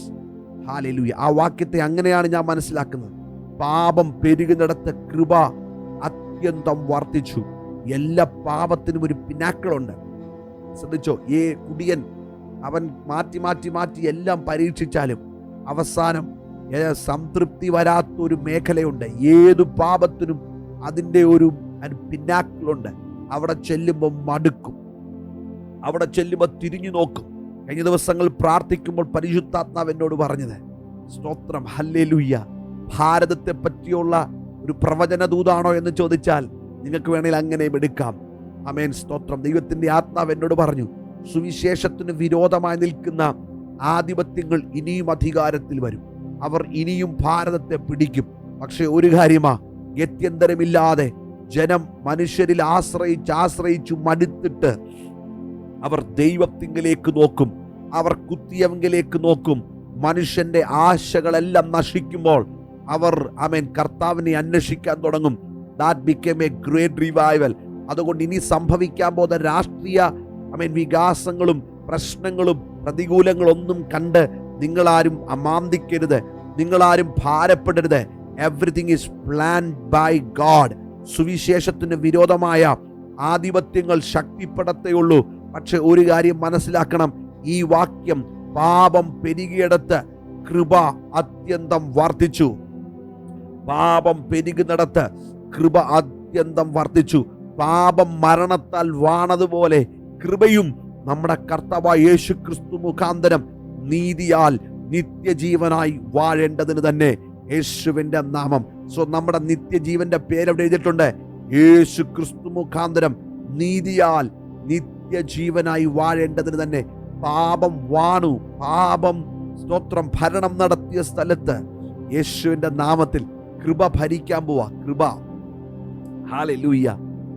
hallelujah. ആ വാക്യത്തെ അങ്ങനെയാണ് ഞാൻ മനസ്സിലാക്കുന്നത്. പാപം പെരുകുന്നിടത്ത് കൃപ അത്യന്തം വർദ്ധിച്ചു. എല്ലാ പാപത്തിനും ഒരു പിനാക്കളുണ്ട്. ശ്രദ്ധിച്ചോ, കുടിയൻ അവൻ മാറ്റി മാറ്റി മാറ്റി എല്ലാം പരീക്ഷിച്ചാലും അവസാനം സംതൃപ്തി വരാത്തൊരു മേഖലയുണ്ട്. ഏതു പാപത്തിനും അതിൻ്റെ ഒരു പിന്നാക്കളുണ്ട്. അവിടെ ചെല്ലുമ്പോൾ മടുക്കും, അവിടെ ചെല്ലുമ്പോൾ തിരിഞ്ഞു നോക്കും. കഴിഞ്ഞ ദിവസങ്ങൾ പ്രാർത്ഥിക്കുമ്പോൾ പരിശുദ്ധാത്മാവ് എന്നോട് പറഞ്ഞത്, സ്തോത്രം, ഹല്ലേലൂയ, ഭാരതത്തെ പറ്റിയുള്ള ഒരു പ്രവചന ദൂതാണോ എന്ന് ചോദിച്ചാൽ നിങ്ങൾക്ക് വേണമെങ്കിൽ അങ്ങനെ എടുക്കാം. ആമേൻ, സ്തോത്രം. ദൈവത്തിൻ്റെ ആത്മാവ് എന്നോട് പറഞ്ഞു, സുവിശേഷത്തിന് വിരോധമായി നിൽക്കുന്ന ആധിപത്യങ്ങൾ ഇനിയും അധികാരത്തിൽ വരും. അവർ ഇനിയും ഭാരതത്തെ പിടിക്കും. പക്ഷെ ഒരു കാര്യമാ, ഗത്യന്തരമില്ലാതെ ജനം മനുഷ്യരിൽ ആശ്രയിച്ചു മടുത്തിട്ട് അവർ ദൈവത്തിങ്കിലേക്ക് നോക്കും, അവർ കുത്തിയവങ്കിലേക്ക് നോക്കും. മനുഷ്യന്റെ ആശകളെല്ലാം നശിക്കുമ്പോൾ അവർ ആമേൻ കർത്താവിനെ അന്വേഷിക്കാൻ തുടങ്ങും. That became A great revival. അതുകൊണ്ട് ഇനി സംഭവിക്കാൻ പോകുന്ന രാഷ്ട്രീയ വികാസങ്ങളും പ്രശ്നങ്ങളും പ്രതികൂലങ്ങളൊന്നും കണ്ട് നിങ്ങളാരും അമാന്തിക്കരുത്, നിങ്ങളാരും ഭാരപ്പെടരുത്. Everything is planned by God. സുവിശേഷത്തിന് വിരോധമായ ആധിപത്യങ്ങൾ ശക്തിപ്പെടത്തേയുള്ളൂ. പക്ഷെ ഒരു കാര്യം മനസ്സിലാക്കണം, ഈ വാക്യം, പാപം പെരുകിയിടത്ത് കൃപ അത്യന്തം വർദ്ധിച്ചു. പാപം പെരുകുന്നിടത്ത് കൃപ അത്യന്തം വർദ്ധിച്ചു. പാപം മരണത്താൽ വാണതുപോലെ കൃപയും നമ്മുടെ കർത്താവായ യേശു ക്രിസ്തു മുഖാന്തരം നീതിയാൽ നിത്യജീവനായി വാഴേണ്ടതിന് തന്നെ യേശുവിന്റെ നാമം. സോ നമ്മുടെ നിത്യജീവന്റെ പേരവിടെ എഴുതിയിട്ടുണ്ട്. യേശു ക്രിസ്തു മുഖാന്തരം നീതിയാൽ നിത്യജീവനായി വാഴേണ്ടതിന് തന്നെ പാപം വാണു. പാപം, സ്തോത്രം, ഭരണം നടത്തിയ സ്ഥലത്ത് യേശുവിന്റെ നാമത്തിൽ കൃപ ഭരിക്കാൻ പോവാ. കൃപ. ഹല്ലേലൂയ.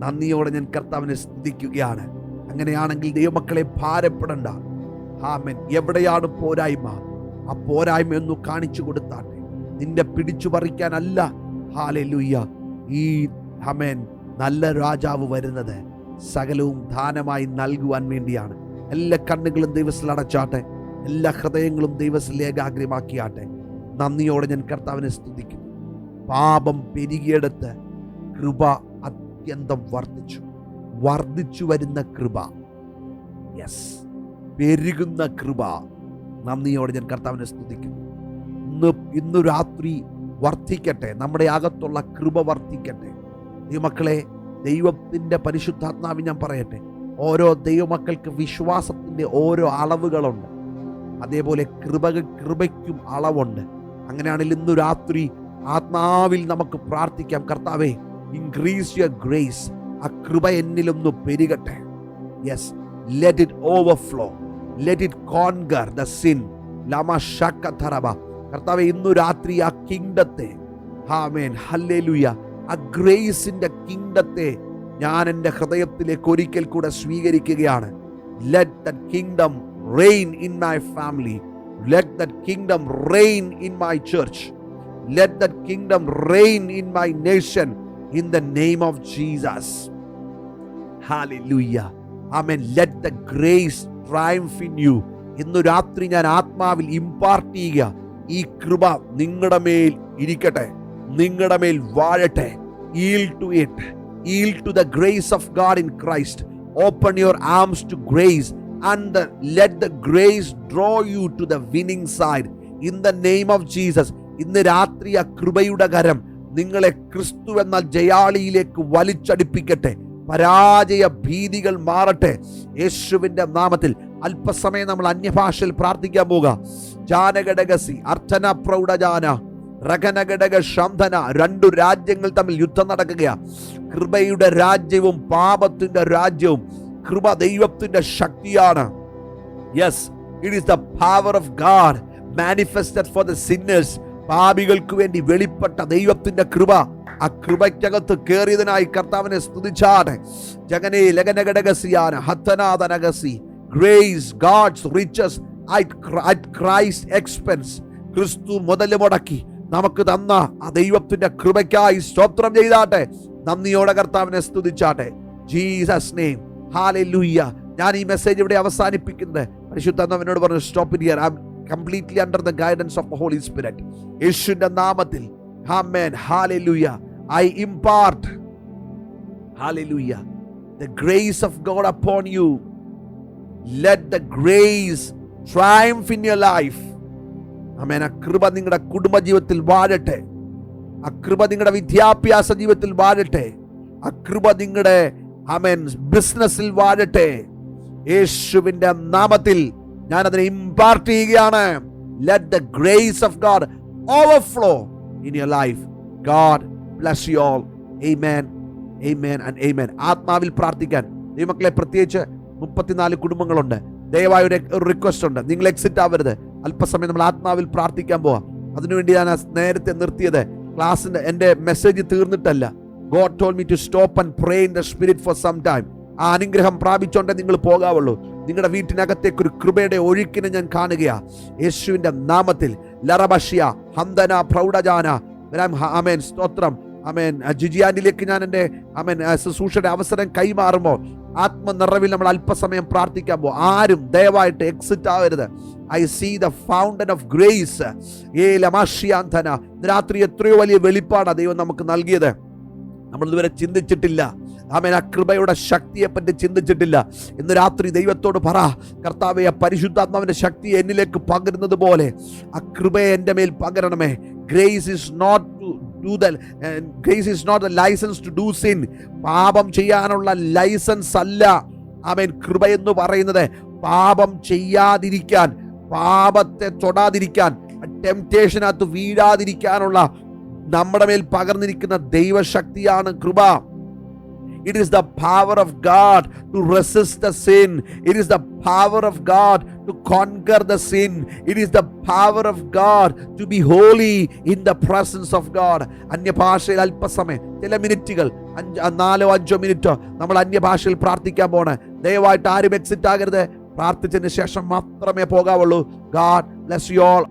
നന്ദിയോടെ ഞാൻ കർത്താവിനെ സ്തുതിക്കുകയാണ്. അങ്ങനെയാണെങ്കിൽ ദൈവമക്കളെ ഭാരപ്പെടണ്ട. ആമേൻ. എവിടെയാണ് പോരായ്മ, ആ പോരായ്മ ഒന്ന് കാണിച്ചു കൊടുത്താട്ടെ. നിന്നെ പിടിച്ചു പറിക്കാനല്ല. ഹല്ലേലൂയ. ഈ ആമേൻ നല്ല രാജാവ് വരുന്നത് സകലവും ദാനമായി നൽകുവാൻ വേണ്ടിയാണ്. എല്ലാ കണ്ണുകളും ദൈവത്തിൽ അടച്ചാട്ടെ, എല്ലാ ഹൃദയങ്ങളും ദൈവത്തിൽ ഏകാഗ്രമാക്കിയാട്ടെ. നന്ദിയോടെ ഞാൻ കർത്താവിനെ സ്തുതിക്കുന്നു. പാപം പെരുകിയെടുത്ത് കൃപ അത്യന്തം വർദ്ധിച്ചു വരുന്ന കൃപ. യെസ്, പെരുകുന്ന കൃപ. നന്ദിയോടെ ഞാൻ കർത്താവിനെ സ്തുതിക്കുന്നു. ഇന്നു രാത്രി വർദ്ധിക്കട്ടെ, നമ്മുടെ അകത്തുള്ള കൃപ വർദ്ധിക്കട്ടെ. ദൈവമക്കളെ, ദൈവത്തിൻ്റെ പരിശുദ്ധാത്മാവ് ഞാൻ പറയട്ടെ, ഓരോ ദൈവമക്കൾക്ക് വിശ്വാസത്തിൻ്റെ ഓരോ അളവുകളുണ്ട്. അതേപോലെ കൃപയ്ക്കും അളവുണ്ട്. അങ്ങനെയാണെങ്കിൽ ഇന്നു രാത്രി ആത്മാവിൽ നമുക്ക് പ്രാർത്ഥിക്കാം, കർത്താവേ, ഇൻക്രീസ് യുവർ ഗ്രേസ്. ആ കൃപ എന്നിലൊന്ന് പെരുകട്ടെ. Yes, let it overflow, let it conquer the sin. ലമ ശക്കഥറബ. കർത്താവേ, ഇന്നു രാത്രി ആ കിങ്ഡത്തെ, ആമേൻ, ഹല്ലേലൂയ, ആ ഗ്രേസിന്റെ കിങ്ഡത്തെ ഞാൻ എൻ്റെ ഹൃദയത്തിലേക്ക് ഒരിക്കൽ കൂടെ സ്വീകരിക്കുകയാണ്. Let the kingdom reign in my family, let that kingdom reign in my church. Let that kingdom reign in my nation in the name of Jesus. Hallelujah. Amen. Let the grace triumph in you. ഇന്നു രാത്രി ഞാൻ ആത്മാവിൽ impart ചെയ്യുക, ഈ കൃപ നിങ്ങളുടെ മേൽ ഇരിക്കട്ടെ, നിങ്ങളുടെ മേൽ വാഴട്ടെ. Yield to it. Yield to the grace of God in Christ. Open your arms to grace and let the grace draw you to the winning side in the name of Jesus. ഇന്ന് രാത്രി ആ കൃപയുടെ കരം നിങ്ങളെ ക്രിസ്തു എന്ന ജയാളിയിലേക്ക് വലിച്ചടിപ്പിക്കട്ടെ. പരാജയ ഭീതികൾ മാറട്ടെ യേശുവിന്റെ നാമത്തിൽ. അല്പസമയം നമ്മൾ അന്യഭാഷയിൽ പ്രാർത്ഥിക്കാൻ പോകുക. ജാനഘടകസി അർത്ഥന പ്രൗഢജാന രകനഘടക ശംധന. 2 രാജ്യങ്ങൾ തമ്മിൽ യുദ്ധം നടക്കുകയാണ്. കൃപയുടെ രാജ്യവും പാപത്തിന്റെ രാജ്യവും. കൃപ ദൈവത്തിന്റെ ശക്തിയാണ്. Yes, it is the power of God manifested for the sinners. പാപികൾക്ക് വേണ്ടി വെളിപ്പെട്ട ദൈവത്തിന്റെ കൃപ. ആ കൃപയ്ക്കകത്ത് കയറിയതിനായി കർത്താവിനെ സ്തുതിച്ചാണ്. ജഗനേ ലഗനഘടകസിയാന ഹത്തനാഥനഗസി. Grace God's riches at Christ expense. ക്രിസ്തു മുതൽ മുടക്കി നമുക്ക് തന്ന ആ ദൈവത്തിന്റെ കൃപയ്ക്കായി സ്തോത്രം ചെയ്താട്ടെ. നന്ദിയോടെ കർത്താവിനെ സ്തുതിച്ചാട്ടെ. Jesus name. ഹല്ലേലൂയ. ഞാൻ ഈ മെസ്സേജ് ഇവിടെ അവസാനിപ്പിക്കുന്നത്. പരിശുദ്ധാത്മാവിനോട് പറഞ്ഞു, stop it here. I am completely under the guidance of the Holy Spirit. യേശുവിന്റെ നാമത്തിൽ. ആമേൻ. ഹല്ലേലൂയ. I impart, hallelujah, the grace of God upon you. Let the grace triumph in your life. ആമേൻ. ആ കൃപ നിങ്ങളുടെ കുടുംബ ജീവിതത്തിൽ വാഴട്ടെ. ആ കൃപ നിങ്ങളുടെ വിദ്യാഭ്യാസ ജീവിതത്തിൽ വാഴട്ടെ. ആ കൃപ നിങ്ങളുടെ ആമേൻ ബിസിനസ്സിൽ വാഴട്ടെ. യേശുവിന്റെ നാമത്തിൽ ഞാൻ അതിനെ ഇമ്പാർട്ട് ചെയ്യുകയാണ്. Let the grace of God overflow in your life. God bless you all. Amen. Amen and amen. ആത്മാവിൽ പ്രാർത്ഥിക്കാൻ ദൈവമക്കളെ, പ്രത്യേകിച്ച് 34 കുടുംബങ്ങളുണ്ട്. ദയവായി ഒരു റിക്വസ്റ്റ് ഉണ്ട്. നിങ്ങൾ എക്സിറ്റ് ആവരുത്. അല്പസമയം നമ്മൾ ആത്മാവിൽ പ്രാർത്ഥിക്കാൻ പോവാം. അതിനുവേണ്ടി ഞാൻ നേരത്തെ നിർത്തിയത്. ക്ലാസ്സിന്റെ എൻ്റെ message തീർന്നിട്ടല്ല. God told me to stop and pray in the spirit for some time. ആ അനുഗ്രഹം പ്രാപിച്ചോണ്ടേ നിങ്ങൾ പോകാവുള്ളൂ. നിങ്ങളുടെ വീട്ടിനകത്തേക്ക് ഒരു കൃപയുടെ ഒഴുക്കിനെ ഞാൻ കാണുകയാ യേശുവിന്റെ നാമത്തിൽ. ലറബഷ്യ ഹന്തന പ്രൗഢജാന. ആമേൻ. സ്തോത്രം. ആമേൻ. ജിജിയാനിലേക്ക് ഞാൻ എൻ്റെ ആമേൻ ശുശ്രൂഷയുടെ അവസരം കൈമാറുമ്പോൾ ആത്മനിറവിൽ നമ്മൾ അല്പസമയം പ്രാർത്ഥിക്കാൻ പോകും. ആരും ദയവായിട്ട് എക്സിറ്റ് ആവരുത്. I see the fountain of grace. ലമാഷ്യാന്തന. രാത്രി എത്രയോ വലിയ വെളിപ്പാടാണ് ദൈവം നമുക്ക് നൽകിയത്. നമ്മൾ ഇതുവരെ ചിന്തിച്ചിട്ടില്ല. ആമേൻ. ആ കൃപയുടെ ശക്തിയെപ്പറ്റി ചിന്തിച്ചിട്ടില്ല. ഇന്ന് രാത്രി ദൈവത്തോട് പറ, കർത്താവേ, ആ പരിശുദ്ധാത്മാവിന്റെ ശക്തി എന്നിലേക്ക് പകരുന്നത് പോലെ ആ കൃപയെ എൻ്റെ മേൽ പകരണമേ. Grace is not the license to do sin. പാപം ചെയ്യാനുള്ള ലൈസൻസ് അല്ല. ആമേൻ. കൃപ എന്ന് പറയുന്നത് പാപം ചെയ്യാതിരിക്കാൻ, പാപത്തെ തൊടാതിരിക്കാൻ, ടെംപ്റ്റേഷനകത്ത് വീഴാതിരിക്കാനുള്ള നമ്മുടെ മേൽ പകർന്നിരിക്കുന്ന ദൈവശക്തിയാണ് കൃപ. It is the power of God to resist the sin. It is the power of God to conquer the sin. It is the power of God to be holy in the presence of God. അന്യഭാഷയിൽ അല്പസമയം, ചില മിനിറ്റുകൾ, 4-5 minute നമ്മൾ അന്യഭാഷയിൽ പ്രാർത്ഥിക്കാൻ പോണേ. ദയവായിട്ട് ആരും exit ആകരുത്. പ്രാർത്ഥിച്ചതിന് ശേഷം മാത്രമേ പോകാവുള്ളൂ. God bless you all.